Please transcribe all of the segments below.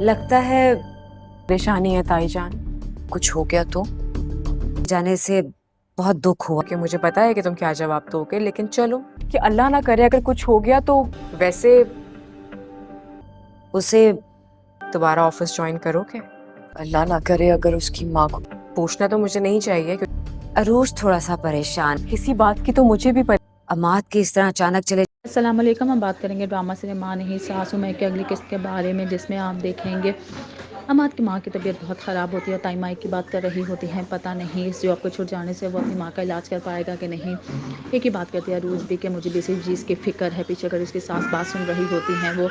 लगता है परेशानी है ताई जान। कुछ हो गया तो जाने से बहुत दुख हुआ। कि मुझे पता है कि तुम क्या जवाब दोगे, लेकिन चलो कि अल्लाह ना करे अगर कुछ हो गया तो वैसे उसे दोबारा ऑफिस ज्वाइन करोगे? अल्लाह ना करे अगर उसकी माँ को। पूछना तो मुझे नहीं चाहिए क्योंकि अरूज थोड़ा सा परेशान। किसी बात की तो मुझे भी अमाद के इस तरह अचानक चले। अस्सलाम वालेकुम। हम बात करेंगे ड्रामा सिनेमा नहीं सासू में की अगली किस्त के बारे में, जिसमें आप देखेंगे अमाद की माँ की तबीयत बहुत ख़राब होती है। ताई माई की बात कर रही होती हैं, पता नहीं इस जॉब को छूट जाने से वो अपनी माँ का इलाज कर पाएगा कि नहीं। एक ही बात करती है अरूज भी कि मुझे भी इसी चीज़ की फ़िक्र है। पीछे अगर उसकी सास बात सुन रही होती हैं, वो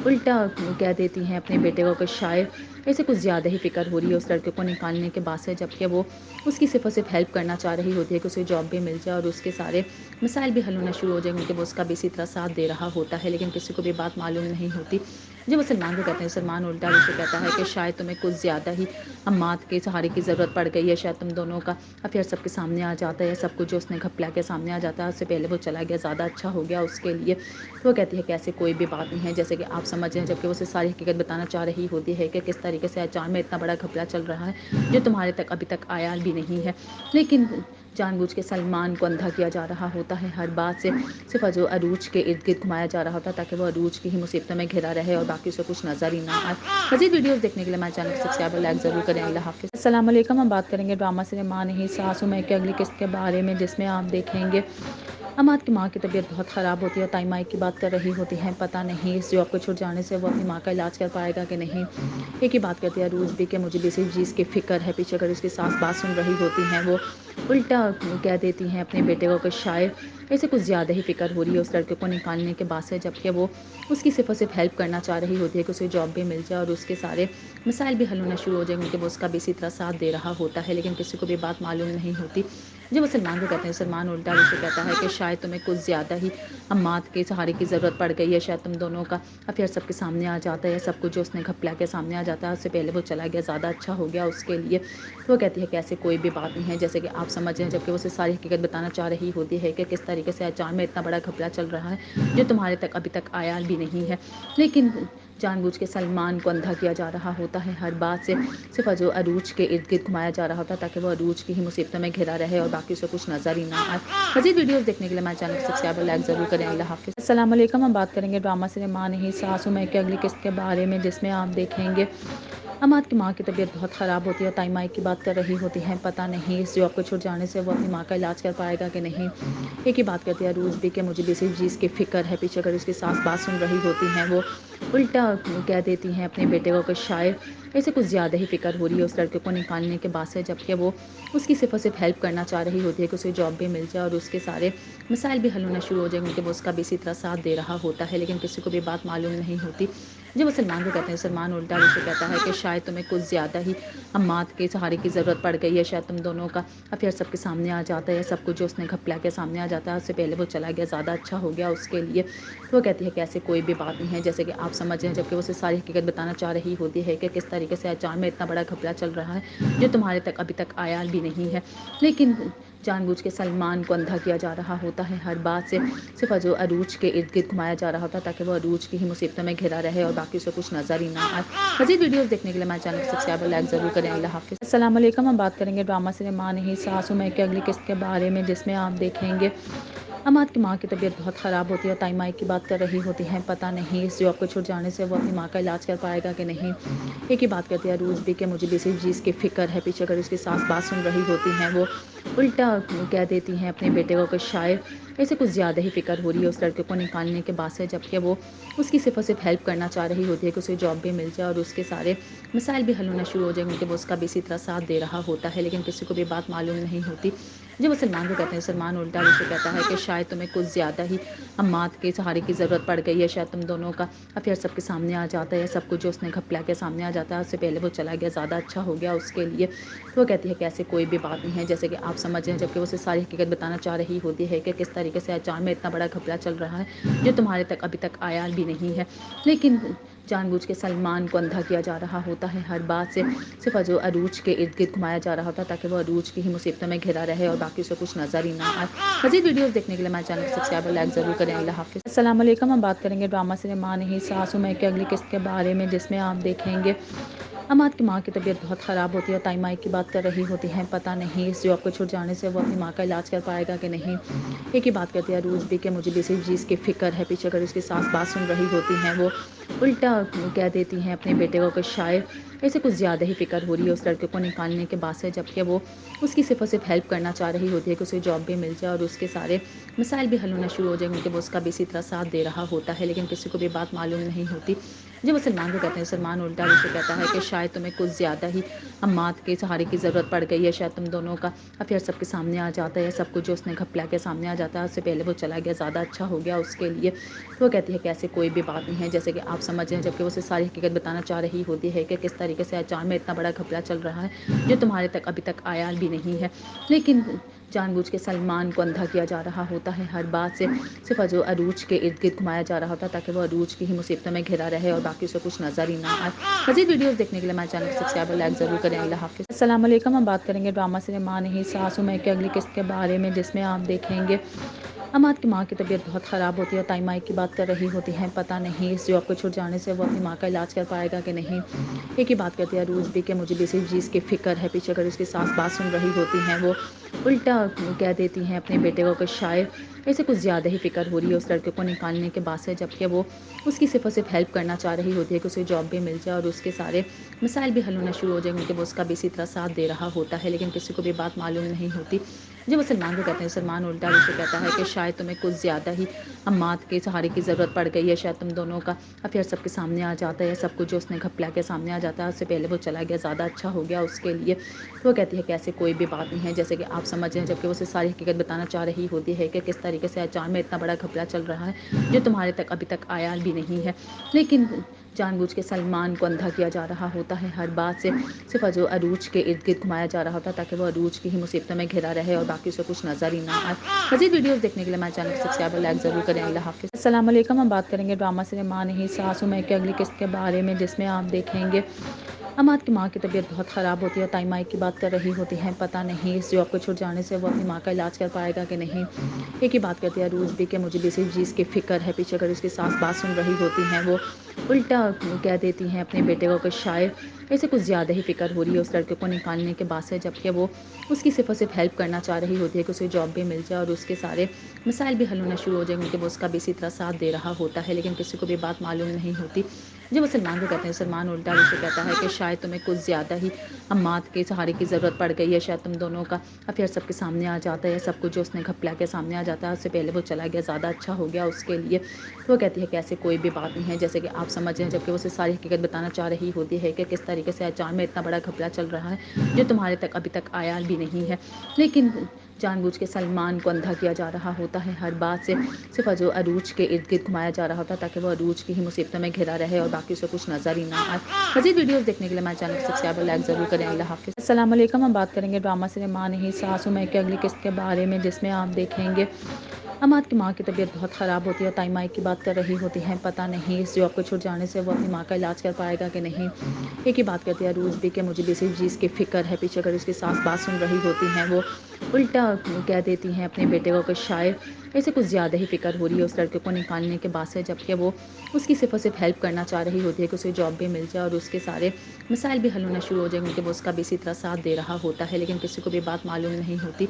उल्टा कह देती हैं अपने बेटे को कि शायद ऐसे कुछ ज़्यादा ही फ़िक्र हो रही है उस लड़के को निकालने के बाद से, जबकि वो उसकी सिर्फ और सिर्फ हेल्प करना चाह रही होती है कि उसे जॉब भी मिल जाए और उसके सारे मसाइल भी हल होना शुरू हो जाएंगे, कि वो उसका भी इसी तरह साथ दे रहा होता है। लेकिन किसी को भी बात मालूम नहीं होती। जब वो सलमान को कहते हैं, सलमान उल्टा उसे कहता है कि शायद तुम्हें कुछ ज़्यादा ही अम्माद के सहारे की ज़रूरत पड़ गई है, शायद तुम दोनों का अफेयर सबके सामने आ जाता है, सब कुछ जो उसने घपला के सामने आ जाता है। उससे पहले वो चला गया, ज़्यादा अच्छा हो गया उसके लिए। तो वो कहती है कि ऐसे कोई भी बात नहीं है जैसे कि आप समझ रहे हैं, जबकि वो उसे सारी हकीकत बताना चाह रही होती है कि किस तरीके से अचानक में इतना बड़ा घपला चल रहा है जो तुम्हारे तक अभी तक आया भी नहीं है। लेकिन जानबूझ के सलमान को अंधा किया जा रहा होता है। हर बात से सिर्फ जो अरूज के इर्द गिर्द घुमाया जा रहा होता है ताकि वो अरूज की ही मुसीबतों में घिरा रहे और बाकी उसे कुछ नज़र ही ना आए। मज़ीद वीडियोस देखने के लिए हमारे चैनल को सब्सक्राइब और लाइक ज़रूर करें। अल्लाह हाफ़िज़। अस्सलाम वालेकुम। हम बात करेंगे ड्रामा सिनेमा नहीं सासू में की अगली किस्त के बारे में, जिसमें आप देखेंगे अमाद की माँ की तबीयत बहुत ख़राब होती है। ताई माई की बात कर रही होती हैं, पता नहीं इस जॉब को छूट जाने से वो अपनी माँ का इलाज कर पाएगा कि नहीं। एक ही बात करती है अरूज भी कि मुझे भी इसी चीज़ की फ़िक्र है। पीछे अगर उसकी सास बात सुन रही होती हैं, वो उल्टा कह देती हैं अपने बेटे को कि शायद ऐसे कुछ ज़्यादा ही फ़िक्र हो रही है उस लड़के को निकालने के बाद से, जबकि वो उसकी सिर्फ और सिर्फ हेल्प करना चाह रही होती है कि उसे जॉब भी मिल जाए और उसके सारे मसाइल भी हल होना शुरू हो जाएंगे, कि वो उसका भी इसी तरह साथ दे रहा होता है। लेकिन किसी को भी बात मालूम नहीं होती। जब वो सलमान को कहते हैं, सलमान उल्टा उसे कहता है कि शायद तुम्हें कुछ ज़्यादा ही अम्माद के सहारे की ज़रूरत पड़ गई है, शायद तुम दोनों का अफेयर सबके सामने आ जाता है, सब कुछ जो उसने घपला के सामने आ जाता है। उससे पहले वो चला गया, ज़्यादा अच्छा हो गया उसके लिए। तो वो कहती है कि ऐसे कोई भी बात नहीं है जैसे कि आप समझ रहे हैं, जबकि वो उसे सारी हकीकत बताना चाह रही होती है कि किस तरीके से अचानक में इतना बड़ा घपला चल रहा है जो तुम्हारे तक अभी तक आया भी नहीं है। लेकिन जानबूझ के सलमान को अंधा किया जा रहा होता है। हर बात से सिर्फ जो अरूज के इर्द गिर्द घुमाया जा रहा होता है ताकि वो अरूज की ही मुसीबतों में घिरा रहे और बाकी उसे कुछ नज़र ही ना आए। मज़ीद वीडियोस देखने के लिए हमारे चैनल को सब्सक्राइब और लाइक ज़रूर करें। अल्लाह हाफ़िज़। अस्सलाम वालेकुम। हम बात करेंगे ड्रामा सिनेमा नहीं सासू में की अगली किस्त के बारे में, जिसमें आप देखेंगे अमाद की माँ की तबीयत बहुत ख़राब होती है। ताई माई की बात कर रही होती हैं, पता नहीं इस जॉब को छूट जाने से वो अपनी माँ का इलाज कर पाएगा कि नहीं। एक ही बात करती है अरूज भी कि मुझे भी इसी चीज़ की फ़िक्र है। पीछे अगर उसकी सास बात सुन रही होती हैं, वो उल्टा कह देती हैं अपने बेटे को कि शायद ऐसे कुछ ज़्यादा ही फ़िक्र हो रही है उस लड़के को निकालने के बाद से, जबकि वो उसकी सिर्फ और सिर्फ हेल्प करना चाह रही होती है कि उसे जॉब भी मिल जाए और उसके सारे मसाइल भी हल होना शुरू हो जाएंगे, कि वो उसका भी इसी तरह साथ दे रहा होता है। लेकिन किसी को भी बात मालूम नहीं होती। जब वो सलमान को कहते हैं, सलमान उल्टा उसे कहता है कि शायद तुम्हें कुछ ज़्यादा ही अम्माद के सहारे की ज़रूरत पड़ गई है, शायद तुम दोनों का अफेयर सबके सामने आ जाता है, सब कुछ जो उसने घपला के सामने आ जाता है। उससे पहले वो चला गया, ज़्यादा अच्छा हो गया उसके लिए। तो वो कहती है कि ऐसे कोई भी बात नहीं है जैसे कि आप समझ रहे हैं, जबकि वो उसे सारी हकीकत बताना चाह रही होती है कि किस तरीके से अचानक में इतना बड़ा घपला चल रहा है जो तुम्हारे तक अभी तक आया भी नहीं है। लेकिन जानबूझ के सलमान को अंधा किया जा रहा होता है। हर बात से सिर्फ जो अरूज के इर्द गिर्द घुमाया जा रहा होता है ताकि वो अरूज की ही मुसीबतों में घिरा रहे और बाकी उसे कुछ नज़र ही ना आए। मज़ीद वीडियोस देखने के लिए हमारे चैनल को सब्सक्राइब और लाइक ज़रूर करें। अल्लाह हाफ़िज़। अस्सलाम वालेकुम। हम बात करेंगे ड्रामा सिनेमा नहीं सासू में की अगली किस्त के बारे में, जिसमें आप देखेंगे अमाद की माँ की तबीयत बहुत ख़राब होती है। ताई माई की बात कर रही होती हैं, पता नहीं इस जॉब को छूट जाने से वो अपनी माँ का इलाज कर पाएगा कि नहीं। एक ही बात करती है अरूज भी कि मुझे भी इसी चीज़ की फ़िक्र है। पीछे अगर उसकी सास बात सुन रही होती हैं, वो उल्टा कह देती हैं अपने बेटे को कि शायद ऐसे कुछ ज़्यादा ही फ़िक्र हो रही है उस लड़के को निकालने के बाद से, जबकि वो उसकी सिर्फ और सिर्फ हेल्प करना चाह रही होती है कि उसे जॉब भी मिल जाए और उसके सारे मसाइल भी हल होना शुरू हो जाएंगे, कि वो उसका भी इसी तरह साथ दे रहा होता है। लेकिन किसी को भी बात मालूम नहीं होती। जब वो सलमान को कहते हैं, सलमान उल्टा उसे कहता है कि शायद तुम्हें कुछ ज़्यादा ही अम्माद के सहारे की ज़रूरत पड़ गई है, शायद तुम दोनों का अफेयर सबके सामने आ जाता है, सब कुछ जो उसने घपला के सामने आ जाता है। उससे पहले वो चला गया, ज़्यादा अच्छा हो गया उसके लिए। तो वो कहती है कि ऐसे कोई भी बात नहीं है जैसे कि आप समझ रहे हैं, जबकि वो उसे सारी हकीकत बताना चाह रही होती है कि किस तरीके से अचानक में इतना बड़ा घपला चल रहा है जो तुम्हारे तक अभी तक आया भी नहीं है। लेकिन جان بوجھ کے سلمان کو اندھا کیا جا رہا ہوتا ہے ہر بات سے، صرف جو عروج کے ارد گرد گھمایا جا رہا ہوتا ہے تاکہ وہ عروج کی ہی مصیبتوں میں گھرا رہے اور باقی اسے کچھ نظر ہی نہ آئے۔ مزید ویڈیوز دیکھنے کے لیے ہمارے چینل کو سبسکرائب اور لائک ضرور کریں۔ اللہ حافظ۔ السلام علیکم، ہم بات کریں گے ڈرامہ سنیما نہیں ساسو میں کے اگلی قسط کے بارے میں، جس میں آپ دیکھیں گے اماد کی ماں کی طبیعت بہت خراب ہوتی ہے، تائی مائی کی بات کر رہی ہوتی ہیں، پتہ نہیں اس جاب کو چھوڑ جانے سے وہ اپنی ماں کا علاج کر پائے گا کہ نہیں۔ ایک ہی بات کرتی ہے عروج بھی کہ مجھے بھی اسی چیز کی فکر ہے، پیچھے اگر اس کی ساس بات سن رہی ہوتی ہیں وہ الٹا کہہ دیتی ہیں اپنے بیٹے کو کہ شاید اسے کچھ زیادہ ہی فکر ہو رہی ہے اس لڑکے کو نکالنے کے بعد سے، جبکہ وہ اس کی صرف اور صرف ہیلپ کرنا چاہ رہی ہوتی ہے کہ اسے جاب بھی مل جائے اور اس کے سارے مسائل بھی حل ہونا شروع ہو جائیں، کیونکہ وہ اس کا بھی اسی طرح ساتھ دے رہا ہوتا ہے، لیکن کسی کو بھی بات معلوم نہیں ہوتی۔ جب وہ سلمان کو کہتے ہیں، سلمان الٹا اسے کہتا ہے کہ شاید تمہیں کچھ زیادہ ہی اماد کے سہارے کی ضرورت پڑ گئی ہے، شاید تم دونوں کا افیئر سب کے سامنے آ جاتا ہے، سب کچھ جو اس نے گھپلا کے سامنے آ جاتا ہے، اس سے پہلے وہ چلا گیا زیادہ اچھا ہو گیا اس کے لیے۔ وہ کہتی ہے کہ ایسے کوئی بھی بات نہیں ہے، جیسے کہ آپ سمجھ رہے ہیں، جبکہ وہ اسے ساری حقیقت بتانا چاہ رہی ہوتی ہے کہ کس طریقے سے اچانک میں اتنا بڑا گھپلا چل رہا ہے جو تمہارے تک ابھی تک آیا بھی نہیں ہے، لیکن جان بوجھ کے سلمان کو اندھا کیا جا رہا ہوتا ہے ہر بات سے، صرف جو عروج کے ارد گرد گھمایا جا رہا ہوتا ہے تاکہ وہ عروج کی ہی مصیبتوں میں گھرا رہے اور باقی اسے کچھ نظر ہی نہ آئے۔ مزید ویڈیوز دیکھنے کے لیے ہمارے چینل کو سبسکرائب اور لائک ضرور کریں۔ اللہ حافظ۔ السلام علیکم، ہم بات کریں گے ڈرامہ سنیما نہیں ساسو میں کے اگلی قسط کے بارے میں، جس میں آپ دیکھیں گے اماد کی ماں کی طبیعت بہت خراب ہوتی ہے، تائی مائی کی بات کر رہی ہوتی ہیں، پتہ نہیں اس جاب کو چھوڑ جانے سے وہ اپنی ماں کا علاج کر پائے گا کہ نہیں۔ ایک ہی بات کرتی ہے عروج بھی کہ مجھے بھی اسی چیز کی فکر ہے، پیچھے اگر اس کی ساس بات سن رہی ہوتی ہیں وہ الٹا کہہ دیتی ہیں اپنے بیٹے کو کہ شاید اسے کچھ زیادہ ہی فکر ہو رہی ہے اس لڑکے کو نکالنے کے بعد سے، جبکہ وہ اس کی صرف اور صرف ہیلپ کرنا چاہ رہی ہوتی ہے کہ اسے جاب بھی مل جائے اور اس کے سارے مسائل بھی حل ہونا شروع ہو جائیں، کیونکہ وہ اس کا بھی اسی طرح ساتھ دے رہا ہوتا ہے، لیکن کسی کو بھی بات معلوم نہیں ہوتی۔ جب وہ سلمان کو کہتے ہیں، سلمان الٹا اسے کہتا ہے کہ شاید تمہیں کچھ زیادہ ہی اماد کے سہارے کی ضرورت پڑ گئی ہے، شاید تم دونوں کا افیئر سب کے سامنے آ جاتا ہے، سب کچھ جو اس نے گھپلا کے سامنے آ جاتا ہے، اس سے پہلے وہ چلا گیا زیادہ اچھا ہو گیا اس کے لیے۔ وہ کہتی ہے کہ ایسے کوئی بھی بات نہیں ہے، جیسے کہ آپ سمجھ رہے ہیں، جبکہ وہ اسے ساری حقیقت بتانا چاہ رہی ہوتی ہے کہ کس طریقے سے اچانک میں اتنا بڑا گھپلا چل رہا ہے جو تمہارے تک ابھی تک آیا بھی نہیں ہے، لیکن جان بوجھ کے سلمان کو اندھا کیا جا رہا ہوتا ہے ہر بات سے، صرف جو عروج کے ارد گرد گھمایا جا رہا ہوتا ہے تاکہ وہ عروج کی ہی مصیبتوں میں گھرا رہے اور باقی اسے کچھ نظر ہی نہ آئے۔ مزید ویڈیوز دیکھنے کے لیے ہمارے چینل کو سبسکرائب اور لائک ضرور کریں۔ اللہ حافظ۔ السلام علیکم، ہم بات کریں گے ڈرامہ سنیما نہیں ساسو میں کے اگلی قسط کے بارے میں، جس میں آپ دیکھیں گے اماد کی ماں کی طبیعت بہت خراب ہوتی ہے، تائی مائی کی بات کر رہی ہوتی ہیں، پتہ نہیں اس جاب کو چھوڑ جانے سے وہ اپنی ماں کا علاج کر پائے گا کہ نہیں۔ ایک ہی بات کرتی ہے عروج بھی کہ مجھے بھی اسی چیز کی فکر ہے، پیچھے اگر اس کی ساس بات سن رہی ہوتی ہیں وہ الٹا کہہ دیتی ہیں اپنے بیٹے کو کہ شاید اسے کچھ زیادہ ہی فکر ہو رہی ہے اس لڑکے کو نکالنے کے بعد سے، جبکہ وہ اس کی صرف اور صرف ہیلپ کرنا چاہ رہی ہوتی ہے کہ اسے جاب بھی مل جائے اور اس کے سارے مسائل بھی حل ہونا شروع ہو جائیں، کیونکہ وہ اس کا بھی اسی طرح ساتھ دے رہا ہوتا ہے، لیکن کسی کو بھی بات معلوم نہیں ہوتی۔ جب وہ سلمان کو کہتے ہیں، سلمان الٹا اسے کہتا ہے کہ شاید تمہیں کچھ زیادہ ہی اماد کے سہارے کی ضرورت پڑ گئی ہے، شاید تم دونوں کا افیئر سب کے سامنے آ جاتا ہے، سب کچھ جو اس نے گھپلا کے سامنے آ جاتا ہے، اس سے پہلے وہ چلا گیا زیادہ اچھا ہو گیا اس کے لیے۔ وہ کہتی ہے کہ ایسے کوئی بھی بات نہیں ہے، جیسے کہ آپ سمجھ رہے ہیں، جبکہ وہ اسے ساری حقیقت بتانا چاہ رہی ہوتی ہے کہ کس طریقے سے اچانک میں اتنا بڑا گھپلا چل رہا ہے جو تمہارے تک ابھی تک آیا بھی نہیں ہے، لیکن جان بوجھ کے سلمان کو اندھا کیا جا رہا ہوتا ہے ہر بات سے، صرف جو عروج کے ارد گرد گھمایا جا رہا ہوتا ہے تاکہ وہ عروج کی ہی مصیبتوں میں گھرا رہے اور باقی اسے کچھ نظر ہی نہ آئے۔ مزید ویڈیوز دیکھنے کے لیے ہمارے چینل کو سبسکرائب اور لائک ضرور کریں۔ اللہ حافظ۔ السلام علیکم، ہم بات کریں گے ڈرامہ سنیما نہیں ساسو میں کے اگلی قسط کے بارے میں، جس میں آپ دیکھیں گے اماد کی ماں کی طبیعت بہت خراب ہوتی ہے، تائی مائی کی بات کر رہی ہوتی ہیں، پتہ نہیں اس جاب کو چھوڑ جانے سے وہ اپنی ماں کا علاج کر پائے گا کہ نہیں۔ ایک ہی بات کرتی ہے عروج بھی کہ مجھے بھی اسی چیز کی فکر ہے، پیچھے اگر اس کی ساس بات سن رہی ہوتی ہیں وہ الٹا کہہ دیتی ہیں اپنے بیٹے کو کہ شاید اسے کچھ زیادہ ہی فکر ہو رہی ہے اس لڑکے کو نکالنے کے بعد سے، جبکہ وہ اس کی صرف اور صرف ہیلپ کرنا چاہ رہی ہوتی ہے کہ اسے جاب بھی مل جائے اور اس کے سارے مسائل بھی حل ہونا شروع ہو جائیں، کیونکہ وہ اس کا بھی اسی طرح ساتھ دے رہا ہوتا ہے، لیکن کسی کو بھی بات معلوم نہیں ہوتی۔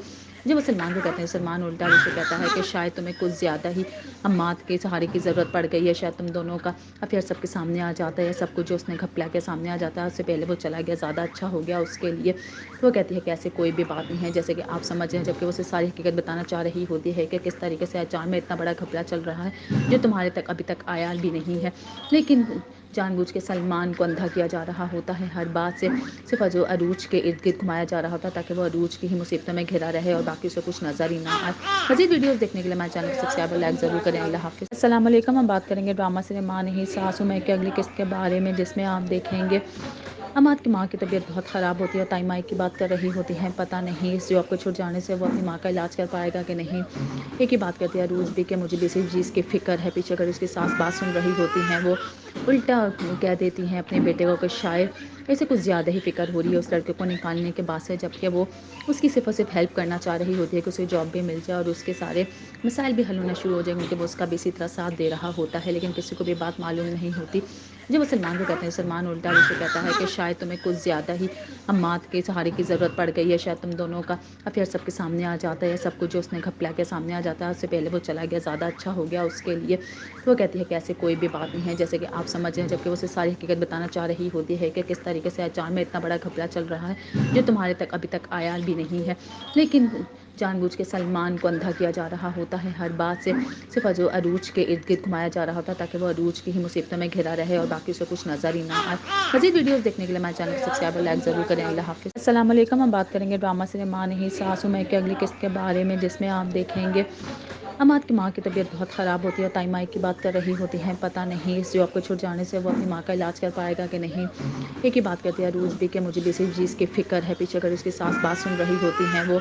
جب وہ سلمان کو کہتے ہیں، سلمان الٹا اسے کہتا ہے کہ شاید تمہیں کچھ زیادہ ہی اماد کے سہارے کی ضرورت پڑ گئی ہے، شاید تم دونوں کا افیئر سب کے سامنے آ جاتا ہے، سب کچھ جو اس نے گھپلا کے سامنے آ جاتا ہے، اس سے پہلے وہ چلا گیا زیادہ اچھا ہو گیا اس کے لیے۔ وہ کہتی ہے کہ ایسے کوئی بھی بات نہیں ہے، جیسے کہ آپ سمجھ رہے ہیں، جبکہ وہ اسے ساری حقیقت بتانا چاہ رہی ہوتی ہے کہ کس طریقے سے اچانک میں اتنا بڑا گھپلا چل رہا ہے جو تمہارے تک ابھی تک آیا بھی نہیں ہے، لیکن جان بوجھ کے سلمان کو اندھا کیا جا رہا ہوتا ہے ہر بات سے، صرف جو عروج کے ارد گرد گھمایا جا رہا ہوتا ہے تاکہ وہ عروج کی ہی مصیبتوں میں گھرا رہے اور باقی اسے کچھ نظر ہی نہ آئے۔ مزید ویڈیوز دیکھنے کے لیے ہمارے چینل کو سبسکرائب اور لائک ضرور کریں۔ اللہ حافظ۔ السلام علیکم، ہم بات کریں گے ڈرامہ سنیما نہیں ساسو میں کے اگلی قسط کے بارے میں، جس میں آپ دیکھیں گے اماد کی ماں کی طبیعت بہت خراب ہوتی ہے، تائی مائی کی بات کر رہی ہوتی ہیں، پتہ نہیں اس جاب کو چھوڑ جانے سے وہ اپنی ماں کا علاج کر پائے گا کہ نہیں۔ ایک ہی بات کرتی ہے عروج بھی کہ مجھے بھی اسی چیز کی فکر ہے، پیچھے اگر اس کی ساس بات سن رہی ہوتی ہیں وہ الٹا کہہ دیتی ہیں اپنے بیٹے کو کہ شاید اسے کچھ زیادہ ہی فکر ہو رہی ہے اس لڑکے کو نکالنے کے بعد سے، جبکہ وہ اس کی صرف اور صرف ہیلپ کرنا چاہ رہی ہوتی ہے کہ اسے جاب بھی مل جائے اور اس کے سارے مسائل بھی حل ہونا شروع ہو جائیں، کیونکہ وہ اس کا بھی اسی طرح ساتھ دے رہا ہوتا ہے، لیکن کسی کو بھی بات معلوم نہیں ہوتی۔ جب وہ سلمان کو کہتے ہیں، سلمان الٹا اسے کہتا ہے کہ شاید تمہیں کچھ زیادہ ہی امات کے سہارے کی ضرورت پڑ گئی ہے، شاید تم دونوں کا افیئر سب کے سامنے آ جاتا ہے، سب کچھ جو اس نے گھپلا کے سامنے آ جاتا ہے، اس سے پہلے وہ چلا گیا زیادہ اچھا ہو گیا اس کے لیے۔ تو وہ کہتی ہے کہ ایسے کوئی بھی بات نہیں ہے جیسے کہ آپ سمجھ رہے ہیں، جبکہ وہ اسے ساری حقیقت بتانا چاہ رہی ہوتی ہے کہ کس طریقے سے اچانک میں اتنا بڑا گھپلا چل رہا ہے جو تمہارے تک ابھی تک آیا بھی نہیں ہے، لیکن جان بوجھ کے سلمان کو اندھا کیا جا رہا ہوتا ہے، ہر بات سے صرف جو عروج کے ارد گرد گھمایا جا رہا ہوتا ہے تاکہ وہ عروج کی ہی مصیبتوں میں گھرا رہے اور باقی اسے کچھ نظر ہی نہ آئے۔ مزید ویڈیوز دیکھنے کے لیے ہمارے چینل کو سبسکرائب اور لائک ضرور کریں۔ اللہ حافظ۔ السلام علیکم، ہم بات کریں گے ڈرامہ سنیما نہیں ساسو میں کے اگلی قسط کے بارے میں، جس میں آپ دیکھیں گے اماد کی ماں کی طبیعت بہت خراب ہوتی ہے، تائی مائی کی بات کر رہی ہوتی ہیں، پتہ نہیں اس جاب کو چھوڑ جانے سے وہ اپنی ماں کا علاج کر پائے گا کہ نہیں۔ ایک ہی بات کرتی ہے عروج بھی کہ مجھے بھی اسی چیز کی فکر ہے، پیچھے اگر اس کی ساس بات سن رہی ہوتی ہیں وہ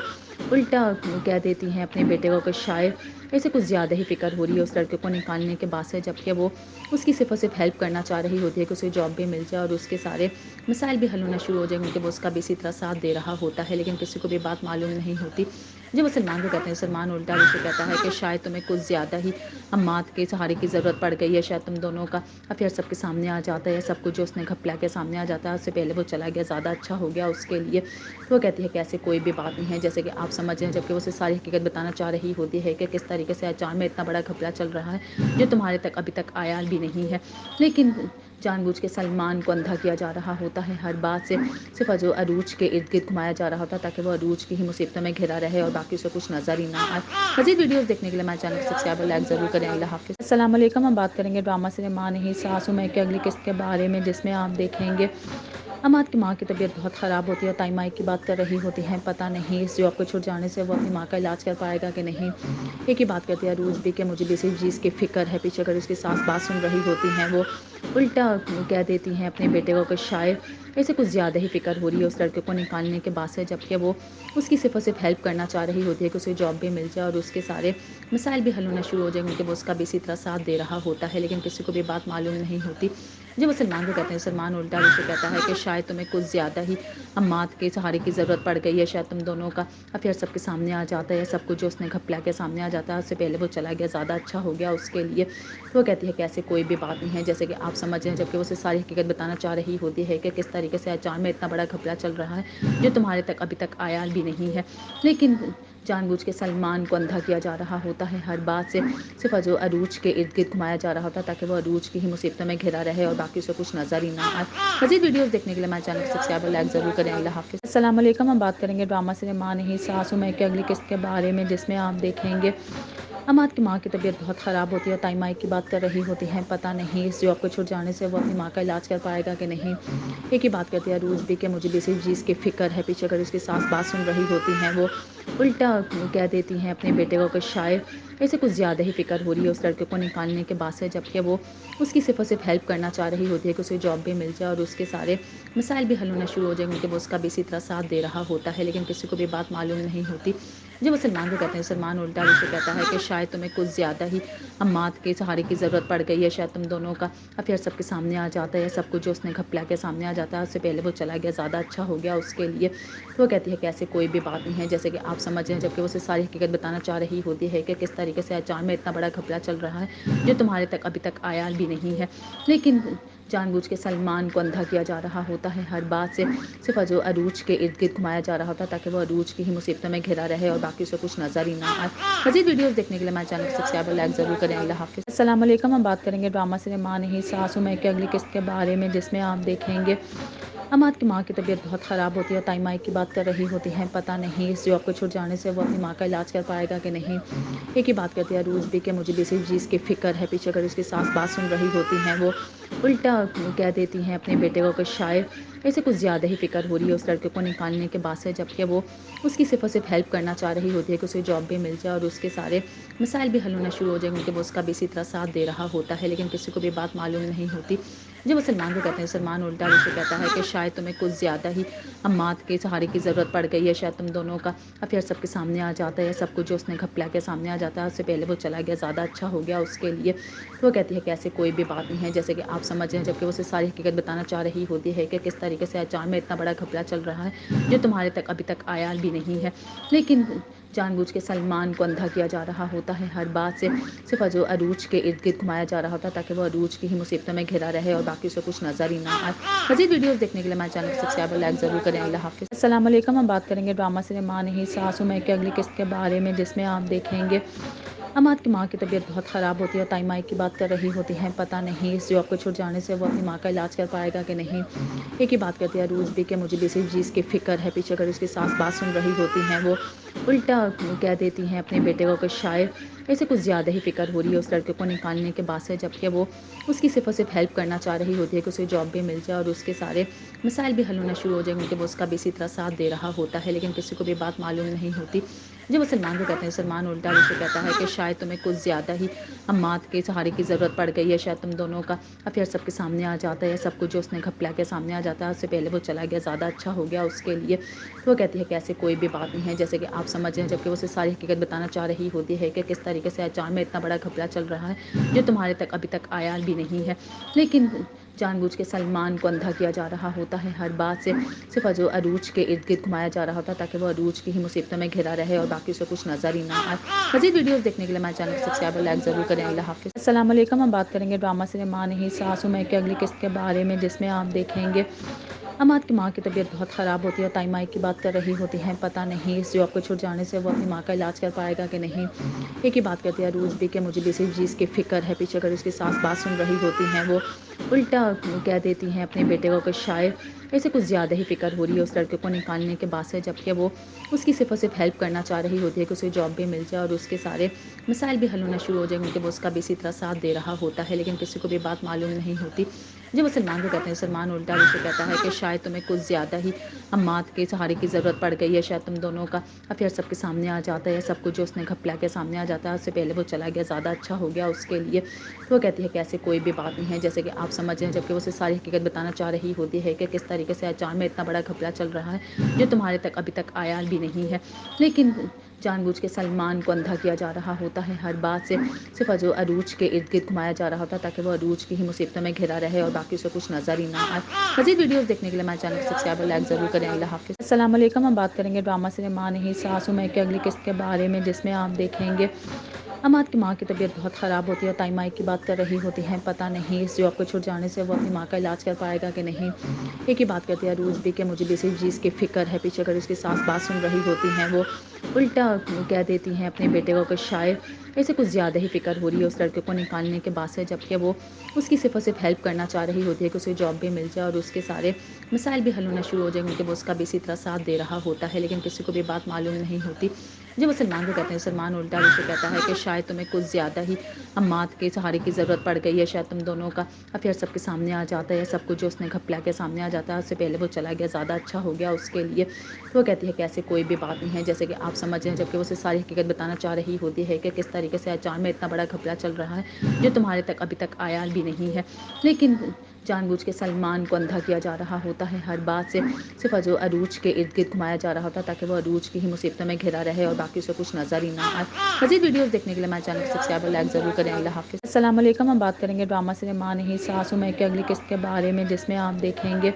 الٹا کہہ دیتی ہیں اپنے بیٹے کو کہ شاید اسے کچھ زیادہ ہی فکر ہو رہی ہے اس لڑکے کو نکالنے کے بعد سے، جبکہ وہ اس کی صرف اور صرف ہیلپ کرنا چاہ رہی ہوتی ہے کہ اسے جاب بھی مل جائے اور اس کے سارے مسائل بھی حل ہونا شروع ہو جائیں، کیونکہ وہ اس کا بھی اسی طرح ساتھ دے رہا ہوتا ہے، لیکن کسی کو بھی بات معلوم نہیں ہوتی۔ جب وہ سلمان کو کہتے ہیں، سلمان الٹا اسے کہتا ہے کہ شاید تمہیں کچھ زیادہ ہی امات کے سہارے کی ضرورت پڑ گئی ہے، شاید تم دونوں کا افیئر سب کے سامنے آ جاتا ہے، سب کچھ جو اس نے گھپلا کے سامنے آ جاتا ہے، اس سے پہلے وہ چلا گیا زیادہ اچھا ہو گیا اس کے لیے۔ تو وہ کہتی ہے کہ ایسے کوئی بھی بات نہیں ہے جیسے کہ آپ سمجھ رہے ہیں، جبکہ وہ اسے ساری حقیقت بتانا چاہ رہی ہوتی ہے کہ کس طریقے سے اچانک میں اتنا بڑا گھپلا چل رہا ہے جو تمہارے تک ابھی تک آیا بھی نہیں ہے، لیکن جان بوجھ کے سلمان کو اندھا کیا جا رہا ہوتا ہے، ہر بات سے صرف جو عروج کے ارد گرد گھمایا جا رہا ہوتا ہے تاکہ وہ عروج کی ہی مصیبتوں میں گھرا رہے اور باقی اسے کچھ نظر ہی نہ آئے۔ مزید ویڈیوز دیکھنے کے لیے ہمارے چینل کو سبسکرائب اور لائک ضرور کریں۔ اللہ حافظ۔ السلام علیکم، ہم بات کریں گے ڈرامہ سنیما نہیں ساسو میں کے اگلی قسط کے بارے میں، جس میں آپ دیکھیں گے اماد کی ماں کی طبیعت بہت خراب ہوتی ہے، تائی مائی کی بات کر رہی ہوتی ہیں، پتہ نہیں اس جاب کو چھوڑ جانے سے وہ اپنی ماں کا علاج کر پائے گا کہ نہیں۔ ایک ہی بات کرتی ہے عروج بھی کہ مجھے بھی اسی چیز کی فکر ہے، پیچھے اگر اس کی ساس بات سن رہی ہوتی ہیں وہ الٹا کہہ دیتی ہیں اپنے بیٹے کو کہ شاید اسے کچھ زیادہ ہی فکر ہو رہی ہے اس لڑکے کو نکالنے کے بعد سے، جبکہ وہ اس کی صرف اور صرف ہیلپ کرنا چاہ رہی ہوتی ہے کہ اسے جاب بھی مل جائے اور اس کے سارے مسائل بھی حل ہونا شروع ہو جائیں، کیونکہ وہ اس کا بھی اسی طرح ساتھ دے رہا ہوتا ہے، لیکن کسی کو بھی بات معلوم نہیں ہوتی۔ جب وہ سلمان کو کہتے ہیں، سلمان الٹا اسے کہتا ہے کہ شاید تمہیں کچھ زیادہ ہی امات کے سہارے کی ضرورت پڑ گئی ہے، شاید تم دونوں کا افیئر سب کے سامنے آ جاتا ہے، سب کچھ جو اس نے گھپلا کے سامنے آ جاتا ہے، اس سے پہلے وہ چلا گیا زیادہ اچھا ہو گیا اس کے لیے۔ تو وہ کہتی ہے کہ ایسے کوئی بھی بات نہیں ہے جیسے کہ آپ سمجھ رہے ہیں، جبکہ وہ اسے ساری حقیقت بتانا چاہ رہی ہوتی ہے کہ کس طریقے سے اچانک میں اتنا بڑا گھپلا چل رہا ہے جو تمہارے تک ابھی تک آیا بھی نہیں ہے، لیکن جان بوجھ کے سلمان کو اندھا کیا جا رہا ہوتا ہے، ہر بات سے صرف جو عروج کے ارد گرد گھمایا جا رہا ہوتا ہے تاکہ وہ عروج کی ہی مصیبتوں میں گھرا رہے اور باقی اسے کچھ نظر ہی نہ آئے۔ مزید ویڈیوز دیکھنے کے لیے ہمارے چینل کو سبسکرائب اور لائک ضرور کریں۔ اللہ حافظ۔ السلام علیکم، ہم بات کریں گے ڈرامہ سنیما نہیں ساسو میں کے اگلی قسط کے بارے میں، جس میں آپ دیکھیں گے اماد کی ماں کی طبیعت بہت خراب ہوتی ہے، تائی مائی کی بات کر رہی ہوتی ہیں، پتہ نہیں اس جاب کو چھوڑ جانے سے وہ اپنی ماں کا علاج کر پائے گا کہ نہیں۔ ایک ہی بات کرتی ہے عروج بھی کہ مجھے بھی اسی چیز کی فکر ہے، پیچھے اگر اس کی ساس بات سن رہی ہوتی ہیں وہ الٹا کہہ دیتی ہیں اپنے بیٹے کو کہ شاید اسے کچھ زیادہ ہی فکر ہو رہی ہے اس لڑکے کو نکالنے کے بعد سے، جبکہ وہ اس کی صرف اور صرف ہیلپ کرنا چاہ رہی ہوتی ہے کہ اسے جاب بھی مل جائے اور اس کے سارے مسائل بھی حل ہونا شروع ہو جائیں، کیونکہ وہ اس کا بھی اسی طرح ساتھ دے رہا ہوتا ہے، لیکن کسی کو بھی بات معلوم نہیں ہوتی۔ جب وہ سلمان کو کہتے ہیں، سلمان الٹا اسے کہتا ہے کہ شاید تمہیں کچھ زیادہ ہی امات کے سہارے کی ضرورت پڑ گئی ہے، شاید تم دونوں کا افیئر سب کے سامنے آ جاتا ہے، سب کچھ جو اس نے گھپلا کے سامنے آ جاتا ہے، اس سے پہلے وہ چلا گیا زیادہ اچھا ہو گیا اس کے لیے۔ تو وہ کہتی ہے کہ ایسے کوئی بھی بات نہیں ہے جیسے کہ آپ سمجھ رہے ہیں، جبکہ وہ اسے ساری حقیقت بتانا چاہ رہی ہوتی ہے کہ کس طریقے سے اچانک میں اتنا بڑا گھپلا چل رہا ہے جو تمہارے تک ابھی تک آیا بھی نہیں ہے، لیکن جان بوجھ کے سلمان کو اندھا کیا جا رہا ہوتا ہے، ہر بات سے صرف جو عروج کے ارد گرد گھمایا جا رہا ہوتا ہے تاکہ وہ عروج کی ہی مصیبتوں میں گھرا رہے اور باقی اسے کچھ نظر ہی نہ آئے۔ مزید ویڈیوز دیکھنے کے لیے ہمارے چینل کو سبسکرائب اور لائک ضرور کریں۔ اللہ حافظ۔ السلام علیکم، ہم بات کریں گے ڈرامہ سنیما نہیں ساسو میں کے اگلی قسط کے بارے میں، جس میں آپ دیکھیں گے اماد کی ماں کی طبیعت بہت خراب ہوتی ہے، تائی مائی کی بات کر رہی ہوتی ہیں، پتہ نہیں اس جاب کو چھوڑ جانے سے وہ اپنی ماں کا علاج کر پائے گا کہ نہیں۔ ایک ہی بات کرتی ہے عروج بھی کہ مجھے بھی اسی چیز کی فکر ہے، پیچھے اگر اس کی ساس بات سن رہی ہوتی ہیں وہ الٹا کہہ دیتی ہیں اپنے بیٹے کو کہ شاید اسے کچھ زیادہ ہی فکر ہو رہی ہے اس لڑکے کو نکالنے کے بعد سے، جبکہ وہ اس کی صرف اور صرف ہیلپ کرنا چاہ رہی ہوتی ہے کہ اسے جاب بھی مل جائے اور اس کے سارے مسائل بھی حل ہونا شروع ہو جائیں، کیونکہ وہ اس کا بھی اسی طرح ساتھ دے رہا ہوتا ہے، لیکن کسی کو بھی بات معلوم نہیں ہوتی۔ जब वो सलमान को कहते हैं, सलमान उल्टा उसे कहता है कि शायद तुम्हें कुछ ज़्यादा ही अम्मात के सहारे की ज़रूरत पड़ गई है, शायद तुम दोनों का अफेयर सबके सामने आ जाता है, सब कुछ जो उसने घपला के सामने आ जाता है, उससे पहले वो चला गया ज़्यादा अच्छा हो गया उसके लिए। तो वो कहती है कि ऐसे कोई भी बात नहीं है, जैसे कि आप समझ रहे हैं, जबकि वो उसे सारी हकीकत बताना चाह रही होती है कि किस तरीके से अचार में इतना बड़ा घपला चल रहा है जो तुम्हारे तक अभी तक आया भी नहीं है। लेकिन जानबूझ के सलमान को अंधा किया जा रहा होता है, हर बात से सिर्फ जो अरूज के इर्द गिर्द घुमाया जा रहा होता है ताकि वो अरूज की ही मुसीबतों में घिरा रहे और बाकी उसे कुछ नज़र ही ना आए। मज़ीद वीडियोस देखने के लिए हमारे चैनल को सब्सक्राइब और लाइक ज़रूर करें। अल्लाह हाफ़िज़। अस्सलाम वालेकुम। हम बात करेंगे ड्रामा सिनेमा नहीं सासू में की अगली किस्त के बारे में, जिसमें आप देखेंगे अमाद की माँ की तबीयत बहुत ख़राब होती है। ताई माई की बात कर रही होती हैं, पता नहीं इस जॉब को छूट जाने से वो अपनी माँ का इलाज कर पाएगा कि नहीं। एक ही बात करती है अरूज भी कि मुझे भी इसी चीज़ की फ़िक्र है। पीछे अगर उसकी सास बात सुन रही होती हैं, वो उल्टा कह देती हैं अपने बेटे को कि शायद ऐसे कुछ ज़्यादा ही फ़िक्र हो रही है उस लड़के को निकालने के बाद से, जबकि वो उसकी सिर्फ और सिर्फ हेल्प करना चाह रही होती है कि उसे जॉब भी मिल जाए और उसके सारे मसाइल भी हल होना शुरू हो जाएंगे, क्योंकि वो उसका भी इसी तरह साथ दे रहा होता है। लेकिन किसी को भी बात मालूम नहीं होती। जब वो सलमान को कहते हैं, सलमान उल्टा उसे कहता है कि शायद तुम्हें कुछ ज़्यादा ही अम्मात के सहारे की ज़रूरत पड़ गई है, शायद तुम दोनों का अफेयर सबके सामने आ जाता है, सब कुछ जो उसने घपला के सामने आ जाता है, उससे पहले वो चला गया ज़्यादा अच्छा हो गया उसके लिए। तो वो कहती है कि ऐसे कोई भी बात नहीं है, जैसे कि आप समझ रहे हैं, जबकि वो उसे सारी हकीकत बताना चाह रही होती है कि किस तरीके से अचार में इतना बड़ा घपला चल रहा है जो तुम्हारे तक अभी तक आया भी नहीं है। लेकिन जानबूझ के सलमान को अंधा किया जा रहा होता है, हर बात से सिर्फ जो अरूज के इर्द गिर्द घुमाया जा रहा होता है ताकि वो अरूज की ही मुसीबतों में घिरा रहे और बाकी उसे कुछ नज़र ही ना आए। मज़ीद वीडियोस देखने के लिए हमारे चैनल को सब्सक्राइब और लाइक ज़रूर करें। अल्लाह हाफ़िज़। अस्सलाम वालेकुम। हम बात करेंगे ड्रामा सिनेमा नहीं सासू में की अगली किस्त के बारे में, जिसमें आप देखेंगे अमाद की माँ की तबीयत बहुत ख़राब होती है। ताई माई की बात कर रही होती हैं, पता नहीं इस जॉब को छूट जाने से वो अपनी माँ का इलाज कर पाएगा कि नहीं। एक ही बात करती है अरूज भी कि मुझे भी इसी चीज़ की फ़िक्र है। पीछे अगर उसकी सास बात सुन रही होती हैं, वो उल्टा कह देती हैं अपने बेटे को कि शायद ऐसे कुछ ज़्यादा ही फ़िक्र हो रही है उस लड़के को निकालने के बाद से, जबकि वो उसकी सिर्फ और सिर्फ हेल्प करना चाह रही होती है कि उसे जॉब भी मिल जाए और उसके सारे मसाइल भी हल होना शुरू हो जाएंगे, क्योंकि वो उसका भी इसी तरह साथ दे रहा होता है। लेकिन किसी को भी बात मालूम नहीं होती। जब वो सलमान को कहते हैं, सलमान उल्टा उसे कहता है कि शायद तुम्हें कुछ ज़्यादा ही अम्मात के सहारे की ज़रूरत पड़ गई है, शायद तुम दोनों का अफेयर सबके सामने आ जाता है, सब कुछ जो उसने घपला के सामने आ जाता है, उससे पहले वो चला गया ज़्यादा अच्छा हो गया उसके लिए। तो वो कहती है कि ऐसे कोई भी बात नहीं है, जैसे कि आप समझ रहे हैं, जबकि वो उसे सारी हकीकत बताना चाह रही होती है कि किस तरीके से अचार में इतना बड़ा घपला चल रहा है जो तुम्हारे तक अभी तक आया भी नहीं है। लेकिन जानबूझ के सलमान को अंधा किया जा रहा होता है, हर बात से सिर्फ जो अरूज के इर्द गिर्द घुमाया जा रहा होता है ताकि वो अरूज की ही मुसीबतों में घिरा रहे और बाकी उसे कुछ नज़र ही ना आए। मज़ीद वीडियोस देखने के लिए हमारे चैनल को सब्सक्राइब और लाइक ज़रूर करें। अल्लाह हाफ़िज़। अस्सलाम वालेकुम। हम बात करेंगे ड्रामा सिनेमा नहीं सासू में की अगली किस्त के बारे में, जिसमें आप देखेंगे अमाद की माँ की तबीयत बहुत ख़राब होती है। ताई माई की बात कर रही होती हैं, पता नहीं इस जॉब को छूट जाने से वो अपनी माँ का इलाज कर पाएगा कि नहीं। एक ही बात करती है अरूज भी कि मुझे भी इसी चीज़ की फ़िक्र है। पीछे अगर उसकी सास बात सुन रही होती हैं, वो उल्टा कह देती हैं अपने बेटे को कि शायद ऐसे कुछ ज़्यादा ही फ़िक्र हो रही है उस लड़के को निकालने के बाद से, जबकि वो उसकी सिर्फ और सिर्फ हेल्प करना चाह रही होती है कि उसे जॉब भी मिल जाए और उसके सारे मसाइल भी हल होना शुरू हो जाएंगे, क्योंकि वो उसका भी इसी तरह साथ दे रहा होता है। लेकिन किसी को भी बात मालूम नहीं होती। जब वो सलमान को कहते हैं, सलमान उल्टा उसे कहता है कि शायद तुम्हें कुछ ज़्यादा ही अम्मात के सहारे की ज़रूरत पड़ गई है, शायद तुम दोनों का अफेयर सबके सामने आ जाता है, सब कुछ जो उसने घपला के सामने आ जाता है, उससे पहले वो चला गया ज़्यादा अच्छा हो गया उसके लिए। तो वो कहती है कि ऐसे कोई भी बात नहीं है, जैसे कि आप समझ रहे हैं, जबकि वो उसे सारी हकीकत बताना चाह रही होती है कि किस तरीके से अचार में इतना बड़ा घपला चल रहा है जो तुम्हारे तक अभी तक आया भी नहीं है। लेकिन जानबूझ के सलमान को अंधा किया जा रहा होता है, हर बात से सिर्फ जो अरूज के इर्द गिर्द घुमाया जा रहा होता है ताकि वो अरूज की ही मुसीबतों में घिरा रहे और बाकी उसे कुछ नज़र ही ना आए। मज़ीद वीडियोस देखने के लिए हमारे चैनल को सब्सक्राइब और लाइक ज़रूर करें। अल्लाह हाफ़िज़। अस्सलाम वालेकुम। हम बात करेंगे ड्रामा सिनेमा नहीं सासू में की अगली किस्त के बारे में, जिसमें आप देखेंगे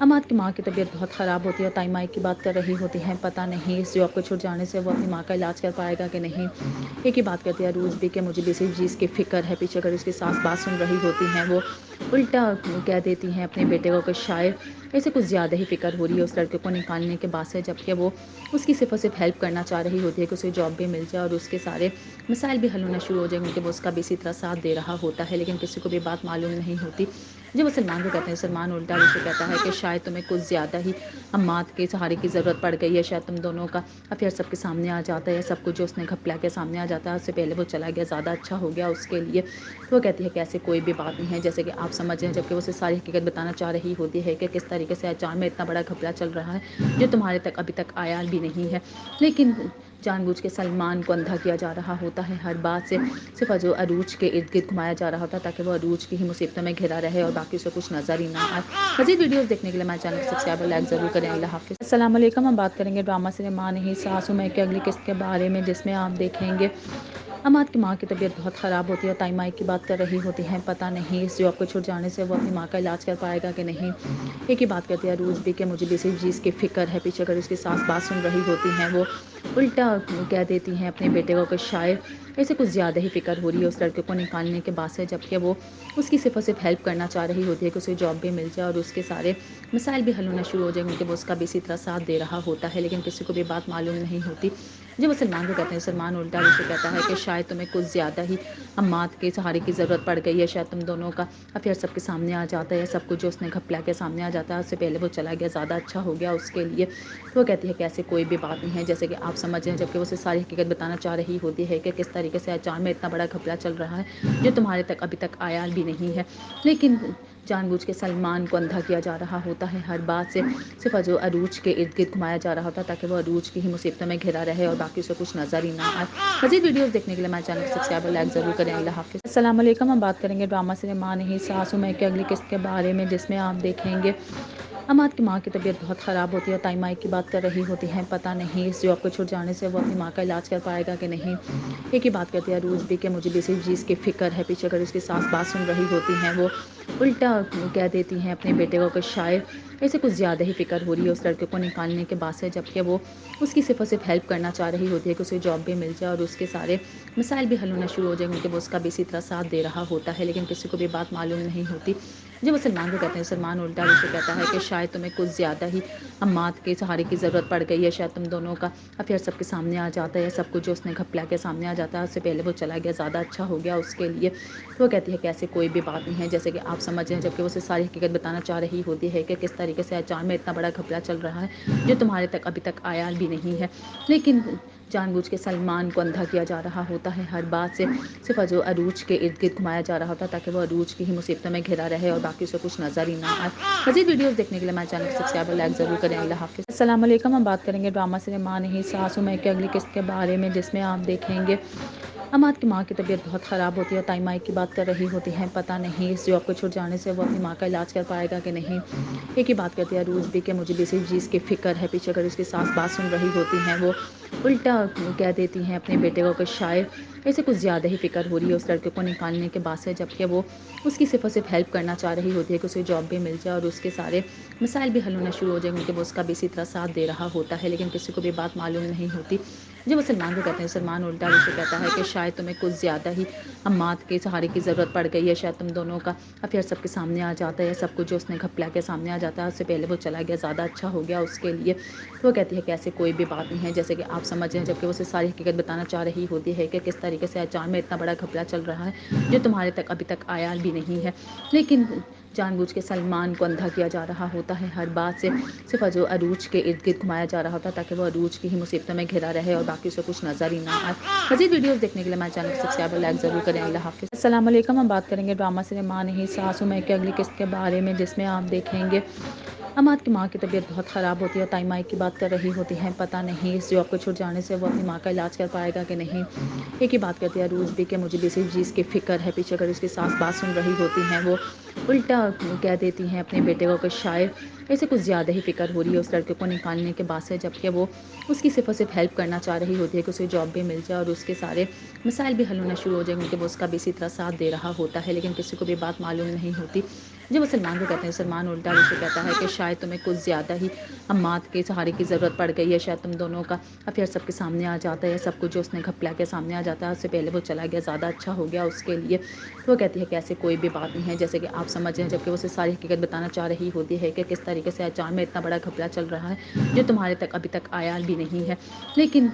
अमाद की माँ की तबीयत बहुत ख़राब होती है। ताई माई की बात कर रही होती हैं, पता नहीं इस जॉब को छूट जाने से वो अपनी माँ का इलाज कर पाएगा कि नहीं। एक ही बात करती है अरूज भी कि मुझे भी इसी चीज़ की फ़िक्र है। पीछे अगर उसकी सास बात सुन रही होती हैं, वो उल्टा कह देती हैं अपने बेटे को कि शायद ऐसे कुछ ज़्यादा ही फ़िक्र हो रही है उस लड़के को निकालने के बाद से, जबकि वो उसकी सिर्फ और सिर्फ हेल्प करना चाह रही होती है कि उसे जॉब भी मिल जाए और उसके सारे मसाइल भी हल होना शुरू हो जाएंगे, क्योंकि वो उसका भी इसी तरह साथ दे रहा होता है। लेकिन किसी को भी बात मालूम नहीं होती। जब वो सलमान को कहते हैं, सलमान उल्टा उसे कहता है कि शायद तुम्हें कुछ ज़्यादा ही अम्मात के सहारे की ज़रूरत पड़ गई है, शायद तुम दोनों का अफेयर सबके सामने आ जाता है, सब कुछ जो उसने घपला के सामने आ जाता है, उससे पहले वो चला गया ज़्यादा अच्छा हो गया उसके लिए। तो वो कहती है कि ऐसे कोई भी बात नहीं है, जैसे कि आप समझ रहे हैं, जबकि वो उसे सारी हकीकत बताना चाह रही होती है कि किस तरीके से अचार में इतना बड़ा घपला चल रहा है जो तुम्हारे तक अभी तक आया भी नहीं है। लेकिन جان بوجھ کے سلمان کو اندھا کیا جا رہا ہوتا ہے ہر بات سے، صرف جو عروج کے ارد گرد گھمایا جا رہا ہوتا ہے تاکہ وہ عروج کی ہی مصیبتوں میں گھرا رہے اور باقی سے کچھ نظر ہی نہ آئے۔ مزید ویڈیوز دیکھنے کے لیے ہمارے چینل کو سبسکرائب اور لائک ضرور کریں۔ اللہ حافظ۔ السلام علیکم، ہم بات کریں گے ڈرامہ سنیما نہیں ساسو میں کی اگلی قسط کے بارے میں، جس میں آپ دیکھیں گے اماد کی ماں کی طبیعت بہت خراب ہوتی ہے اور تائمائی کی بات کر رہی ہوتی ہیں، پتہ نہیں اس جاب کو چھوڑ جانے سے وہ اپنی ماں کا علاج کر پائے گا کہ نہیں۔ ایک ہی بات کرتی ہے عروج بھی کہ مجھے بھی اسی چیز کی فکر ہے، پیچھے اگر اس کی ساس بات سن رہی ہوتی ہیں وہ الٹا کہہ دیتی ہیں اپنے بیٹے کو کہ شاید اسے کچھ زیادہ ہی فکر ہو رہی ہے اس لڑکے کو نکالنے کے بعد سے، جبکہ وہ اس کی صرف اور صرف ہیلپ کرنا چاہ رہی ہوتی ہے کہ اسے جاب بھی مل جائے اور اس کے سارے مسائل بھی حل ہونا شروع ہو جائیں، کیونکہ وہ اس کا بھی اسی طرح ساتھ دے رہا ہوتا ہے، لیکن کسی کو بھی بات معلوم نہیں ہوتی۔ جب وہ سلمان کو کہتے ہیں، سلمان الٹا اسے کہتا ہے کہ شاید تمہیں کچھ زیادہ ہی اماد کے سہارے کی ضرورت پڑ گئی ہے، شاید تم دونوں کا افیئر سب کے سامنے آ جاتا ہے، سب کچھ جو اس نے گھپلا کے سامنے آ جاتا ہے، اس سے پہلے وہ چلا گیا زیادہ اچھا ہو گیا اس کے لیے۔ وہ کہتی ہے کہ ایسے کوئی بھی بات نہیں ہے جیسے کہ آپ سمجھ رہے ہیں، جبکہ وہ اسے ساری حقیقت بتانا چاہ رہی ہوتی ہے کہ کس طریقے سے اچانک میں اتنا بڑا گھپلا چل رہا ہے جو تمہارے تک ابھی تک آیا بھی نہیں ہے، لیکن جان بوجھ کے سلمان کو اندھا کیا جا رہا ہوتا ہے ہر بات سے، صرف جو عروج کے ارد گرد گھمایا جا رہا ہوتا ہے تاکہ وہ عروج کی ہی مصیبتوں میں گھرا رہے اور باقی سے کچھ نظر ہی نہ آئے۔ مزید ویڈیوز دیکھنے کے لیے ہمارے چینل کو سبسکرائب اور لائک ضرور کریں۔ اللہ حافظ۔ السلام علیکم، ہم بات کریں گے ڈرامہ سنیما نہیں ساسو میں کی اگلی قسط کے بارے میں، جس میں آپ دیکھیں گے اماد کی ماں کی طبیعت بہت خراب ہوتی ہے اور تائمائی کی بات کر رہی ہوتی ہیں، پتہ نہیں اس جاب کو چھوڑ جانے سے وہ اپنی ماں کا علاج کر پائے گا کہ نہیں۔ ایک ہی بات کرتی ہے عروج بھی کہ مجھے بھی اسی چیز کی فکر ہے، پیچھے اگر اس کی ساس بات سن رہی ہوتی ہیں وہ الٹا کہہ دیتی ہیں اپنے بیٹے کو کہ شاید اسے کچھ زیادہ ہی فکر ہو رہی ہے اس لڑکے کو نکالنے کے بعد سے، جبکہ وہ اس کی صرف اور صرف ہیلپ کرنا چاہ رہی ہوتی ہے کہ اسے جاب بھی مل جائے اور اس کے سارے مسائل بھی حل ہونا شروع ہو جائیں، کیونکہ وہ اس کا بھی اسی طرح ساتھ دے رہا ہوتا ہے، لیکن کسی کو بھی بات معلوم نہیں ہوتی۔ جب وہ سلمان کو کہتے ہیں، سلمان الٹا اسے کہتا ہے کہ شاید تمہیں کچھ زیادہ ہی اماد کے سہارے کی ضرورت پڑ گئی ہے، شاید تم دونوں کا افیئر سب کے سامنے آ جاتا ہے، سب کچھ جو اس نے گھپلا کے سامنے آ جاتا ہے، اس سے پہلے وہ چلا گیا زیادہ اچھا ہو گیا اس کے لیے۔ وہ کہتی ہے کہ ایسے کوئی بھی بات نہیں ہے جیسے کہ آپ سمجھ رہے ہیں، جبکہ وہ اسے ساری حقیقت بتانا چاہ رہی ہوتی ہے کہ کس طریقے سے اچانک میں اتنا بڑا گھپلا چل رہا ہے جو تمہارے تک ابھی تک آیا بھی نہیں ہے، لیکن جان بوجھ کے سلمان کو اندھا کیا جا رہا ہوتا ہے ہر بات سے، صرف جو عروج کے ارد گرد گھمایا جا رہا ہوتا ہے تاکہ وہ عروج کی ہی مصیبتوں میں گھرا رہے اور باقی سے کچھ نظر ہی نہ آئے۔ مزید ویڈیوز دیکھنے کے لیے ہمارے چینل کو سبسکرائب اور لائک ضرور کریں۔ اللہ حافظ۔ السلام علیکم، ہم بات کریں گے ڈرامہ سنیما نہیں ساسو میں کی اگلی قسط کے بارے میں، جس میں آپ دیکھیں گے اماد کی ماں کی طبیعت بہت خراب ہوتی ہے اور تائمائی کی بات کر رہی ہوتی ہیں، پتہ نہیں اس جاب کو چھوڑ جانے سے وہ اپنی ماں کا علاج کر پائے گا کہ نہیں۔ ایک ہی بات کرتی ہے عروج بھی کہ مجھے بھی اسی چیز کی فکر ہے، پیچھے اگر اس کی ساس بات سن رہی ہوتی ہیں وہ الٹا کہہ دیتی ہیں اپنے بیٹے کو کہ شاید اسے کچھ زیادہ ہی فکر ہو رہی ہے اس لڑکے کو نکالنے کے بعد سے، جبکہ وہ اس کی صرف اور صرف ہیلپ کرنا چاہ رہی ہوتی ہے کہ اسے جاب بھی مل جائے اور اس کے سارے مسائل بھی حل ہونا شروع ہو جائیں، کیونکہ وہ اس کا بھی اسی طرح ساتھ دے رہا ہوتا ہے، لیکن کسی کو بھی بات معلوم نہیں ہوتی۔ جب وہ سلمان کو کہتے ہیں، سلمان الٹا اسے کہتا ہے کہ شاید تمہیں کچھ زیادہ ہی اماد کے سہارے کی ضرورت پڑ گئی ہے، شاید تم دونوں کا افیئر سب کے سامنے آ جاتا ہے، سب کچھ جو اس نے گھپلا کے سامنے آ جاتا ہے، اس سے پہلے وہ چلا گیا زیادہ اچھا ہو گیا اس کے لیے۔ وہ کہتی ہے کہ ایسے کوئی بھی بات نہیں ہے جیسے کہ آپ سمجھ رہے ہیں، جبکہ وہ اسے ساری حقیقت بتانا چاہ رہی ہوتی ہے کہ کس طریقے سے اچانک میں اتنا بڑا گھپلا چل رہا ہے جو تمہارے تک ابھی تک آیا بھی نہیں ہے، لیکن جان بوجھ کے سلمان کو اندھا کیا جا رہا ہوتا ہے ہر بات سے، صرف جو عروج کے ارد گرد گھمایا جا رہا ہوتا ہے تاکہ وہ عروج کی ہی مصیبتوں میں گھرا رہے اور باقی سے کچھ نظر ہی نہ آئے۔ مزید ویڈیوز دیکھنے کے لیے ہمارے چینل کو سبسکرائب اور لائک ضرور کریں۔ اللہ حافظ۔ السلام علیکم، ہم بات کریں گے ڈرامہ سنیما نہیں ساسو میں کی اگلی قسط کے بارے میں، جس میں آپ دیکھیں گے اماد کی ماں کی طبیعت بہت خراب ہوتی ہے اور تائمائی کی بات کر رہی ہوتی ہیں، پتہ نہیں اس جاب کو چھوڑ جانے سے وہ اپنی ماں کا علاج کر پائے گا کہ نہیں۔ ایک ہی بات کرتی ہے عروج بھی کہ مجھے بھی اسی چیز کی فکر ہے، پیچھے اگر اس کی ساس بات سن رہی ہوتی ہیں وہ الٹا کہہ دیتی ہیں اپنے بیٹے کو کہ شاید اسے کچھ زیادہ ہی فکر ہو رہی ہے اس لڑکے کو نکالنے کے بعد سے، جبکہ وہ اس کی صرف اور صرف ہیلپ کرنا چاہ رہی ہوتی ہے کہ اسے جاب بھی مل جائے اور اس کے سارے مسائل بھی حل ہونا شروع ہو جائیں، کیونکہ وہ اس کا بھی اسی طرح ساتھ دے رہا ہوتا ہے، لیکن کسی کو بھی بات معلوم نہیں ہوتی۔ جب وہ سلمان کو کہتے ہیں، سلمان الٹا اسے کہتا ہے کہ شاید تمہیں کچھ زیادہ ہی اماد کے سہارے کی ضرورت پڑ گئی ہے، شاید تم دونوں کا افیئر سب کے سامنے آ جاتا ہے، سب کچھ جو اس نے گھپلا کے سامنے آ جاتا ہے، اس سے پہلے وہ چلا گیا زیادہ اچھا ہو گیا اس کے لیے۔ وہ کہتی ہے کہ ایسے کوئی بھی بات نہیں ہے جیسے کہ آپ سمجھ رہے ہیں، جبکہ وہ اسے ساری حقیقت بتانا چاہ رہی ہوتی ہے کہ کس طریقے سے اچانک میں اتنا بڑا گھپلا چل رہا ہے جو تمہارے تک ابھی تک آیا بھی نہیں ہے، لیکن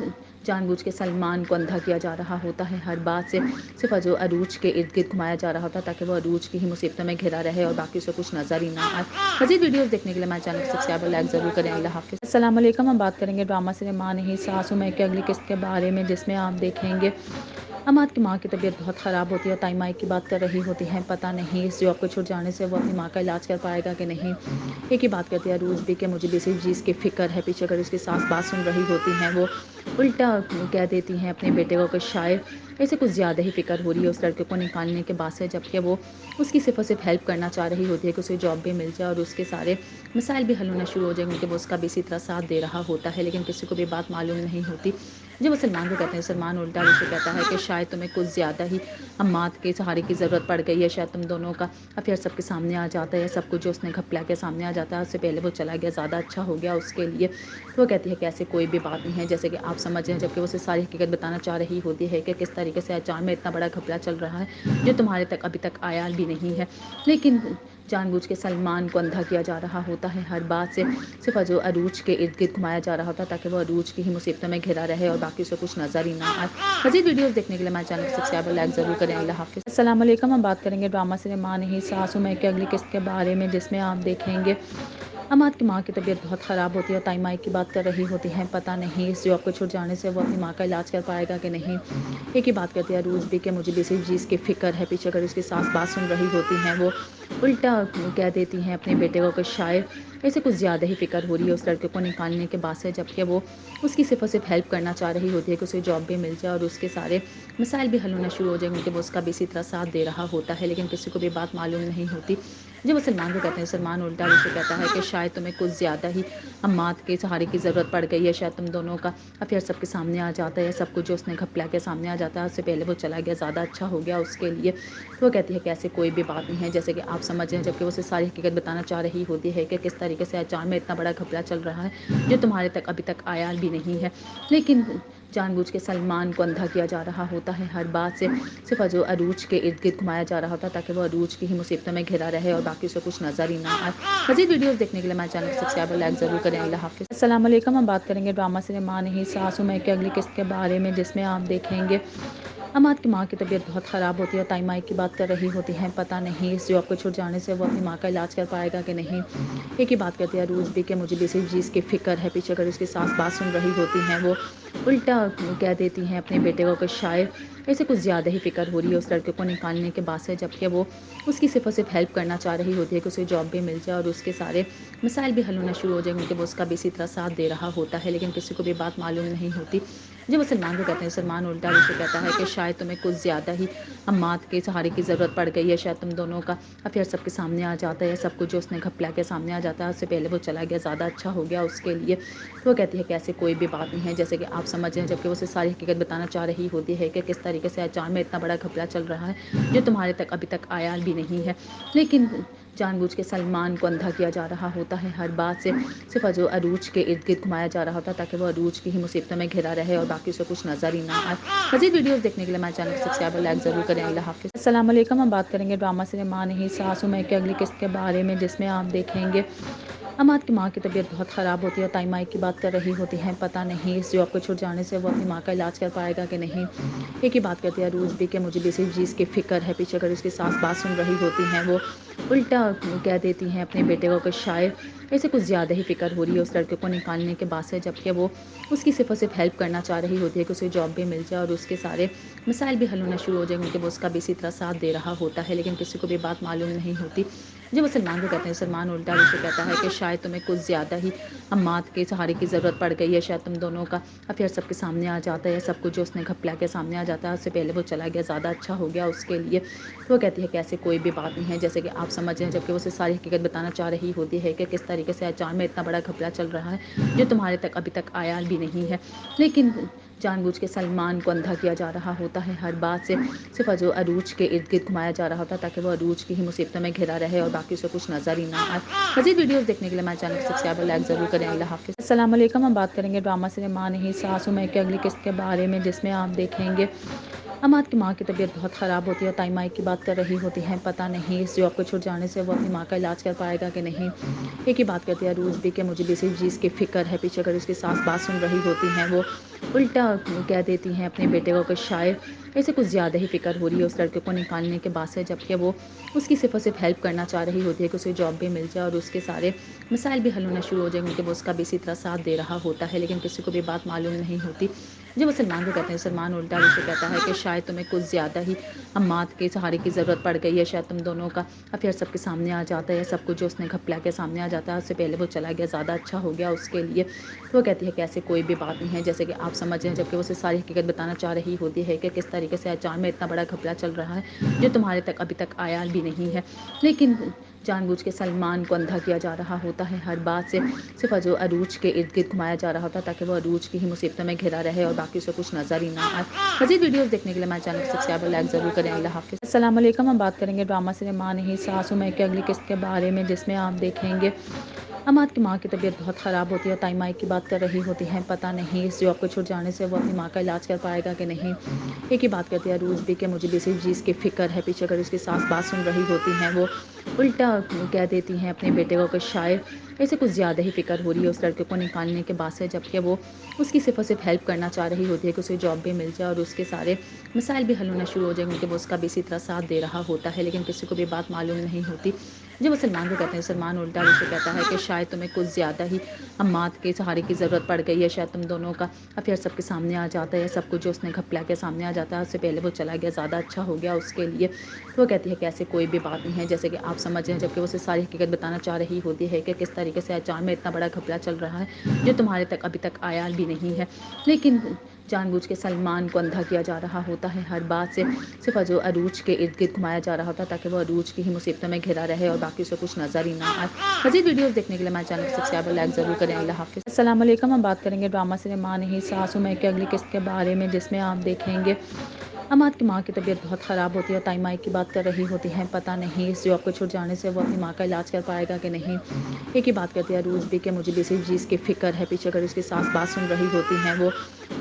جان بوجھ کے سلمان کو اندھا کیا جا رہا ہوتا ہے ہر بات سے، صرف جو عروج کے ارد گرد گھمایا جا رہا ہوتا ہے تاکہ وہ عروج کی ہی مصیبتوں میں گھرا رہے اور باقی سے کچھ نظر ہی نہ آئے۔ مزید ویڈیوز دیکھنے کے لیے ہمارے چینل کو سبسکرائب اور لائک ضرور کریں۔ اللہ حافظ۔ السلام علیکم، ہم بات کریں گے ڈرامہ سنیما نہیں ساسو میں کی اگلی قسط کے بارے میں، جس میں آپ دیکھیں گے अमाद की माँ की तबीयत बहुत ख़राब होती है और ताई-माई की बात कर रही होती हैं, पता नहीं इस जॉब को छूट जाने से वो अपनी माँ का इलाज कर पाएगा कि नहीं। एक ही बात करती है अरूज भी कि मुझे भी इसी चीज़ की फ़िक्र है। पीछे अगर उसकी सास बात सुन रही होती हैं, वो उल्टा कह देती हैं अपने बेटे को कि शायद ऐसे कुछ ज़्यादा ही फ़िक्र हो रही है उस लड़के को निकालने के बाद से, जबकि वो उसकी सिर्फ़ और सिर्फ़ हेल्प करना चाह रही होती है कि उसे जॉब भी मिल जाए और उसके सारे मसाइल भी हल होना शुरू हो जाएँगे, कि वो उसका भी इसी तरह साथ दे रहा होता है। लेकिन किसी को भी बात मालूम नहीं होती। जब वो सलमान को कहते हैं, सलमान उल्टा उसे कहता है कि शायद तुम्हें कुछ ज़्यादा ही अम्मात के सहारे की ज़रूरत पड़ गई है, शायद तुम दोनों का अफेयर सबके सामने आ जाता है, सब कुछ जो उसने घपला के सामने आ जाता है, उससे पहले वो चला गया ज़्यादा अच्छा हो गया उसके लिए। तो वो कहती है कि ऐसे कोई भी बात नहीं है, जैसे कि आप समझ रहे हैं, जबकि वो उसे सारी हकीकत बताना चाह रही होती है कि किस तरीके से अचार में इतना बड़ा घपला चल रहा है, जो तुम्हारे तक अभी तक आया भी नहीं है। लेकिन जानबूझ के सलमान को अंधा किया जा रहा होता है, हर बात से सिर्फ़ जो अरूज के इर्द-गिर्द घुमाया जा रहा होता है, ताकि वो अरूज की ही मुसीबतों में घिरा रहे और बाकी उसे कुछ नज़र ही ना आए। मज़ीद वीडियोज़ देखने के लिए हमारे चैनल को सब्सक्राइब और लाइक ज़रूर करें। अल्लाह हाफ़िज़। अस्सलाम वालेकुम। हम बात करेंगे ड्रामा सिनेमा नहीं सासू माँ की अगली किस्त के बारे में, जिसमें आप देखेंगे अमाद की माँ की तबीयत बहुत ख़राब होती है और ताई-माई की बात कर रही होती हैं, पता नहीं इस जॉब को छूट जाने से वो अपनी माँ का इलाज कर पाएगा कि नहीं। एक ही बात करती है अरूज भी कि मुझे भी इसी चीज़ की फ़िक्र है। पीछे अगर उसकी सास बात सुन रही होती हैं, वो उल्टा कह देती हैं अपने बेटे को कि शायद ऐसे कुछ ज़्यादा ही फ़िक्र हो रही है उस लड़के को निकालने के बाद से, जबकि वो उसकी सिर्फ़ और सिर्फ़ हेल्प करना चाह रही होती है कि उसे जॉब भी मिल जाए और उसके सारे मसाइल भी हल होना शुरू हो जाएँगे, कि वो उसका भी इसी तरह साथ दे रहा होता है। लेकिन किसी को भी बात मालूम नहीं होती। जब वो सलमान को कहते हैं, सलमान उल्टा उसे कहता है कि शायद तुम्हें कुछ ज़्यादा ही अम्मात के सहारे की ज़रूरत पड़ गई है, शायद तुम दोनों का अफेयर सबके सामने आ जाता है, सब कुछ जो उसने घपला के सामने आ जाता है, उससे पहले वो चला गया ज़्यादा अच्छा हो गया उसके लिए। तो वो कहती है कि ऐसे कोई भी बात नहीं है, जैसे कि आप समझ रहे हैं, जबकि वो उसे सारी हकीकत बताना चाह रही होती है कि किस तरीके से अचार में इतना बड़ा घपला चल रहा है, जो तुम्हारे तक अभी तक आया भी नहीं है। लेकिन जानबूझ के सलमान को अंधा किया जा रहा होता है, हर बात से सिर्फ़ जो अरूज के इर्द-गिर्द घुमाया जा रहा होता है, ताकि वो अरूज की ही मुसीबतों में घिरा रहे और बाकी उसे कुछ नज़र ही ना आए। मज़ीद वीडियोज़ देखने के लिए हमारे चैनल को सब्सक्राइब और लाइक ज़रूर करें। अल्लाह हाफ़िज़। अस्सलाम वालेकुम। हम बात करेंगे ड्रामा सिनेमा नहीं सासू माँ की अगली किस्त के बारे में, जिसमें आप देखेंगे अमाद की माँ की तबीयत बहुत ख़राब होती है और ताई-माई की बात कर रही होती हैं, पता नहीं इस जॉब को छूट जाने से वो अपनी माँ का इलाज कर पाएगा कि नहीं। एक ही बात करती है अरूज भी कि मुझे भी इसी चीज़ की फ़िक्र है। पीछे अगर उसकी सास बात सुन रही होती हैं, वो उल्टा कह देती हैं अपने बेटे को कि शायद ऐसे कुछ ज़्यादा ही फ़िक्र हो रही है उस लड़के को निकालने के बाद से, जबकि वो उसकी सिर्फ़ और सिर्फ़ हेल्प करना चाह रही होती है कि उसे जॉब भी मिल जाए और उसके सारे मसाइल भी हल होना शुरू हो जाएँगे, कि वो उसका भी इसी तरह साथ दे रहा होता है। लेकिन किसी को भी बात मालूम नहीं होती। जब वो सलमान को कहते हैं, सलमान उल्टा उसे कहता है कि शायद तुम्हें कुछ ज़्यादा ही अम्मात के सहारे की ज़रूरत पड़ गई है, शायद तुम दोनों का अफेयर सबके सामने आ जाता है, सब कुछ जो उसने घपला के सामने आ जाता है, उससे पहले वो चला गया ज़्यादा अच्छा हो गया उसके लिए। तो वो कहती है कि ऐसे कोई भी बात नहीं है, जैसे कि आप समझ रहे हैं, जबकि वो उसे सारी हकीकत बताना चाह रही होती है कि किस तरीके से अचार में इतना बड़ा घपला चल रहा है, जो तुम्हारे तक अभी तक आया भी नहीं है। लेकिन जानबूझ के सलमान को अंधा किया जा रहा होता है, हर बात से सिर्फ़ जो अरूज के इर्द-गिर्द घुमाया जा रहा होता है, ताकि वो अरूज की ही मुसीबतों में घिरा रहे और बाकी उसे कुछ नज़र ही ना आए। मज़ीद वीडियोज़ देखने के लिए हमारे चैनल को सब्सक्राइब और लाइक ज़रूर करें। अल्लाह हाफ़िज़। अस्सलाम वालेकुम। हम बात करेंगे ड्रामा सिनेमा नहीं सासू माँ की अगली किस्त के बारे में, जिसमें आप देखेंगे अमाद की माँ की तबीयत बहुत ख़राब होती है और ताई-माई की बात कर रही होती हैं, पता नहीं इस जॉब को छूट जाने से वो अपनी माँ का इलाज कर पाएगा कि नहीं। एक ही बात करती है अरूज भी कि मुझे भी इसी चीज़ की फ़िक्र है। पीछे अगर उसकी सास बात सुन रही होती हैं, वो उल्टा कह देती हैं अपने बेटे को कि शायद ऐसे कुछ ज़्यादा ही फ़िक्र हो रही है उस लड़के को निकालने के बाद से, जबकि वो उसकी सिर्फ़ और सिर्फ़ हेल्प करना चाह रही होती है कि उसे जॉब भी मिल जाए और उसके सारे मसाइल भी हल होना शुरू हो जाएँगे, कि वो उसका भी इसी तरह साथ दे रहा होता है। लेकिन किसी को भी बात मालूम नहीं होती। जब वो सलमान को कहते हैं, सलमान उल्टा उसे कहता है कि शायद तुम्हें कुछ ज़्यादा ही अम्मात के सहारे की ज़रूरत पड़ गई है, शायद तुम दोनों का अफेयर सबके सामने आ जाता है, सब कुछ जो उसने घपला के सामने आ जाता है, उससे पहले वो चला गया ज़्यादा अच्छा हो गया उसके लिए। तो वो कहती है कि ऐसे कोई भी बात नहीं है, जैसे कि आप समझ रहे हैं, जबकि वो उसे सारी हकीकत बताना चाह रही होती है कि किस तरीके से अचार में इतना बड़ा घपला चल रहा है, जो तुम्हारे तक अभी तक आया भी नहीं है। लेकिन जानबूझ के सलमान को अंधा किया जा रहा होता है, हर बात से सिर्फ़ जो अरूज के इर्द-गिर्द घुमाया जा रहा होता है, ताकि वो अरूज की ही मुसीबतों में घिरा रहे और बाकी उसे कुछ नज़र ही ना आए। मज़ीद वीडियोज़ देखने के लिए हमारे चैनल को सब्सक्राइब और लाइक ज़रूर करें। अल्लाह हाफ़िज़। अस्सलाम वालेकुम। हम बात करेंगे ड्रामा सिनेमा नहीं सासू माँ की अगली किस्त के बारे में, जिसमें आप देखेंगे अमाद की माँ की तबीयत बहुत ख़राब होती है और ताई-माई की बात कर रही होती हैं, पता नहीं इस जॉब को छूट जाने से वो अपनी माँ का इलाज कर पाएगा कि नहीं। एक ही बात करती है अरूज भी कि मुझे भी इसी चीज़ की फ़िक्र है। पीछे अगर उसकी सास बात सुन रही होती हैं, वो उल्टा कह देती हैं अपने बेटे को कि शायद ऐसे कुछ ज़्यादा ही फ़िक्र हो रही है उस लड़के को निकालने के बाद से, जबकि वो उसकी सिर्फ़ और सिर्फ़ हेल्प करना चाह रही होती है कि उसे जॉब भी मिल जाए और उसके सारे मसाइल भी हल होना शुरू हो जाएँगे, कि वो उसका भी इसी तरह साथ दे रहा होता है। लेकिन किसी को भी बात मालूम नहीं होती। जब वो सलमान को कहते हैं, सलमान उल्टा उसे कहता है कि शायद तुम्हें कुछ ज़्यादा ही अम्माद के सहारे की ज़रूरत पड़ गई है, शायद तुम दोनों का अफेयर सबके सामने आ जाता है, सब कुछ जो उसने घपला के सामने आ जाता है, उससे पहले वो चला गया ज़्यादा अच्छा हो गया उसके लिए। तो वो कहती है कि ऐसे कोई भी बात नहीं है, जैसे कि आप समझ रहे हैं, जबकि वो उसे सारी हकीकत बताना चाह रही होती है कि किस तरीके से अचान में इतना बड़ा घपला चल रहा है जो तुम्हारे तक अभी तक आया भी नहीं है। लेकिन जानबूझ के सलमान को अंधा किया जा रहा होता है, हर बात से सिर्फ जो अरूज के इर्द गिर्द घुमाया जा रहा होता है ताकि वो अरूज की ही मुसीबतों में घिरा रहे और बाकी उसे कुछ नज़र ही ना आए। मज़ीद वीडियोस देखने के लिए हमारे चैनल को सब्सक्राइब और लाइक ज़रूर करें। अल्लाह हाफ़िज़। अस्सलाम वालेकुम। हम बात करेंगे ड्रामा सिनेमा नहीं सासू में की अगली किस्त के बारे में, जिसमें आप देखेंगे अमाद की माँ की तबीयत बहुत ख़राब होती है, ताई माई की बात कर रही होती हैं, पता नहीं इस जॉब को छूट जाने से वो अपनी माँ का इलाज कर पाएगा कि नहीं। एक ही बात करती है अरूज भी कि मुझे भी इसी चीज़ की फ़िक्र है। पीछे अगर उसकी सास बात सुन रही होती हैं, वो उल्टा कह देती हैं अपने बेटे को कि शायद ऐसे कुछ ज़्यादा ही फ़िक्र हो रही है उस लड़के को निकालने के बाद से, जबकि वो उसकी सिर्फ और सिर्फ हेल्प करना चाह रही होती है कि उसे जॉब भी मिल जाए और उसके सारे मसाइल भी हल होना शुरू हो जाएंगे, क्योंकि वो उसका भी इसी तरह साथ दे रहा होता है। लेकिन किसी को भी बात मालूम नहीं होती। जब वो सलमान को कहते हैं, सलमान उल्टा उसे कहता है कि शायद तुम्हें कुछ ज़्यादा ही अम्माद के सहारे की ज़रूरत पड़ गई है, शायद तुम दोनों का अफेयर सबके सामने आ जाता है, सब कुछ जो उसने घपला के सामने आ जाता है, उससे पहले वो चला गया ज़्यादा अच्छा हो गया उसके लिए। तो वो कहती है कि ऐसे कोई भी बात नहीं है, जैसे कि आप समझ रहे हैं, जबकि वो उसे सारी हकीकत बताना चाह रही होती है कि किस तरीके से अचान में इतना बड़ा घपला चल रहा है जो तुम्हारे तक अभी तक आया भी नहीं है। लेकिन जानबूझ के सलमान को अंधा किया जा रहा होता है, हर बात से सिर्फ जो अरूज के इर्द गिर्द घुमाया जा रहा होता है ताकि वो अरूज की ही मुसीबतों में घिरा रहे और बाकी उसे कुछ नज़र ही ना आए। मज़ीद वीडियोस देखने के लिए हमारे चैनल को सब्सक्राइब और लाइक ज़रूर करें। अल्लाह हाफ़िज़। अस्सलाम वालेकुम। हम बात करेंगे ड्रामा सिनेमा नहीं सासू में की अगली किस्त के बारे में, जिसमें आप देखेंगे अमाद की माँ की तबीयत बहुत ख़राब होती है, ताई माई की बात कर रही होती हैं, पता नहीं इस जॉब को छूट जाने से वो अपनी माँ का इलाज कर पाएगा कि नहीं। एक ही बात करती है अरूज भी कि मुझे भी इसी चीज़ की फ़िक्र है। पीछे अगर उसकी सास बात सुन रही होती हैं, वो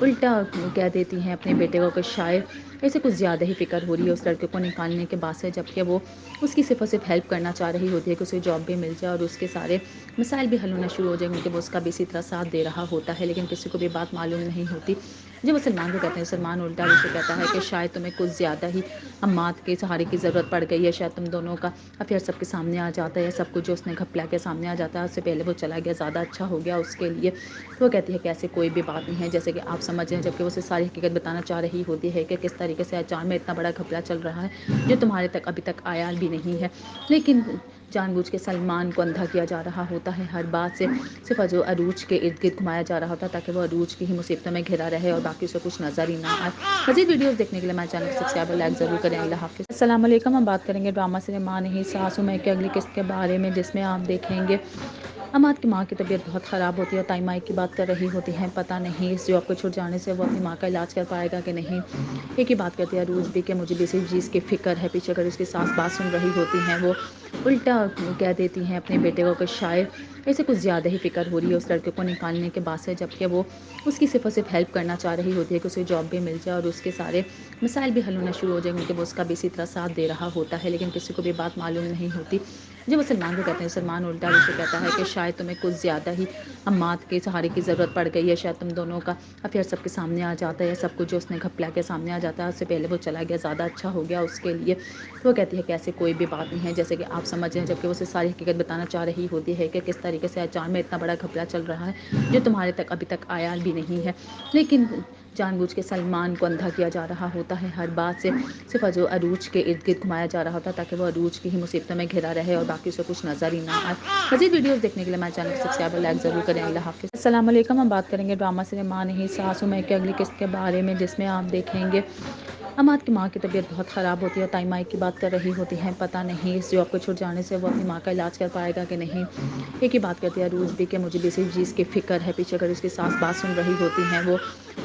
उल्टा कह देती हैं अपने बेटे को कि शायद ऐसे कुछ ज़्यादा ही फ़िक्र हो रही है उस लड़के को निकालने के बाद से, जबकि वो उसकी सिर्फ और सिर्फ हेल्प करना चाह रही होती है कि उसे जॉब भी मिल जाए और उसके सारे मसाइल भी हल होना शुरू हो जाएंगे, क्योंकि वो उसका भी इसी तरह साथ दे रहा होता है। लेकिन किसी को भी बात मालूम नहीं होती। जब वो सलमान को कहते हैं, सलमान उल्टा उसे कहता है कि शायद तुम्हें कुछ ज़्यादा ही अम्माद के सहारे की ज़रूरत पड़ गई है, शायद तुम दोनों का अफेयर सबके सामने आ जाता है, सब कुछ जो उसने घपला के सामने आ जाता है, उससे पहले वो चला गया ज़्यादा अच्छा हो गया उसके लिए। तो वो कहती है कि ऐसे कोई भी बात नहीं है, जैसे कि आप समझ रहे हैं, जबकि वो उसे सारी हकीकत बताना चाह रही होती है कि किस तरीके से अचान में इतना बड़ा घपला चल रहा है जो तुम्हारे तक अभी तक आया भी नहीं है। लेकिन जानबूझ के सलमान को अंधा किया जा रहा होता है, हर बात से सिर्फ जो अरूज के इर्द गिर्द घुमाया जा रहा होता है ताकि वो अरूज की ही मुसीबतों में घिरा रहे और बाकी उसे कुछ नज़र ही ना आए। मज़ीद वीडियोस देखने के लिए हमारे चैनल को सब्सक्राइब और लाइक ज़रूर करें। अल्लाह हाफ़िज़। अस्सलाम वालेकुम। हम बात करेंगे ड्रामा सिनेमा नहीं सासू में की अगली किस्त के बारे में, जिसमें आप देखेंगे अमाद की माँ की तबीयत बहुत ख़राब होती है, ताई माई की बात कर रही होती हैं, पता नहीं इस जॉब को छूट जाने से वो अपनी माँ का इलाज कर पाएगा कि नहीं। एक ही बात करती है अरूज भी कि मुझे भी इसी चीज़ की फ़िक्र है। पीछे अगर उसकी सास बात सुन रही होती हैं, वो उल्टा कह देती हैं अपने बेटे को कि शायद ऐसे कुछ ज़्यादा ही फ़िक्र हो रही है उस लड़के को निकालने के बाद से, जबकि वो उसकी सिर्फ और सिर्फ हेल्प करना चाह रही होती है कि उसे जॉब भी मिल जाए और उसके सारे मसाइल भी हल होना शुरू हो जाएंगे, क्योंकि वो उसका भी इसी तरह साथ दे रहा होता है। लेकिन किसी को भी बात मालूम नहीं होती। जब वो सलमान को कहते हैं, सलमान उल्टा उसे कहता है कि शायद तुम्हें कुछ ज़्यादा ही अम्माद के सहारे की ज़रूरत पड़ गई है, शायद तुम दोनों का अफेयर सबके सामने आ जाता है, सब कुछ जो उसने घपला के सामने आ जाता है, उससे पहले वो चला गया ज़्यादा अच्छा हो गया उसके लिए। तो वो कहती है कि ऐसे कोई भी बात नहीं है, जैसे कि आप समझ रहे हैं, जबकि वो उसे सारी हकीकत बताना चाह रही होती है कि किस तरीके से अचान में इतना बड़ा घपला चल रहा है जो तुम्हारे तक अभी तक आया भी नहीं है। लेकिन जानबूझ के सलमान को अंधा किया जा रहा होता है, हर बात से सिर्फ जो अरूज के इर्द गिर्द घुमाया जा रहा होता है ताकि वो अरूज की ही मुसीबतों में घिरा रहे और बाकी उसे कुछ नज़र ही ना आए। मज़ीद वीडियोस देखने के लिए हमारे चैनल को सब्सक्राइब और लाइक ज़रूर करें। अल्लाह हाफ़िज़। अस्सलाम वालेकुम। हम बात करेंगे ड्रामा सिनेमा नहीं सासू में की अगली किस्त के बारे में, जिसमें आप देखेंगे अमाद की माँ की तबीयत बहुत ख़राब होती है, ताई माई की बात कर रही होती हैं, पता नहीं इस जॉब को छूट जाने से वो अपनी माँ का इलाज कर पाएगा कि नहीं। एक ही बात करती है अरूज भी कि मुझे भी इसी चीज़ की फ़िक्र है। पीछे अगर उसकी सास बात सुन रही होती हैं, वो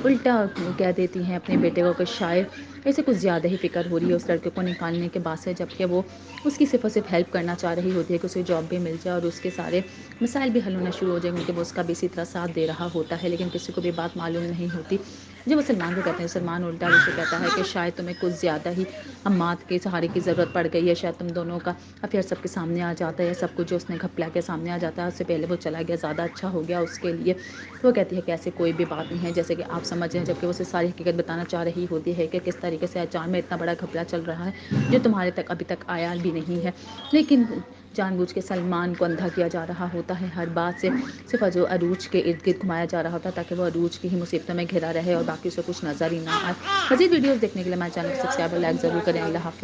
उल्टा कह देती हैं अपने बेटे को कि शायद ऐसे कुछ ज़्यादा ही फ़िक्र हो रही है उस लड़के को निकालने के बाद से, जबकि वो उसकी सिर्फ और सिर्फ हेल्प करना चाह रही होती है कि उसे जॉब भी मिल जाए और उसके सारे मसाइल भी हल होना शुरू हो जाएंगे, क्योंकि वो उसका भी इसी तरह साथ दे रहा होता है। लेकिन किसी को भी बात मालूम नहीं होती। जब वो सलमान को कहते हैं, सलमान उल्टा उसे कहता है कि शायद तुम्हें कुछ ज़्यादा ही अम्माद के सहारे की ज़रूरत पड़ गई है, शायद तुम दोनों का अफेयर सबके सामने आ जाता है, सब कुछ जो उसने घपला के सामने आ जाता है, उससे पहले वो चला गया ज़्यादा अच्छा हो गया उसके लिए। तो वो कहती है कि ऐसे कोई भी बात नहीं है, जैसे कि आप समझ रहे हैं, जबकि वो उसे सारी हकीकत बताना चाह रही होती है कि किस तरीके से अचान में इतना बड़ा घपला चल रहा है जो तुम्हारे तक अभी तक आया भी नहीं है। लेकिन جان بوجھ کے سلمان کو اندھا کیا جا رہا ہوتا ہے، ہر بات سے صرف جو عروج کے ارد گرد گھمایا جا رہا ہوتا ہے تاکہ وہ عروج کی ہی مصیبتوں میں گھرا رہے اور باقی اسے کچھ نظر ہی نہ آئے۔ مزید ویڈیوز دیکھنے کے لیے ہمارے چینل کو سبسکرائب اور لائک ضرور کریں۔ اللہ حافظ۔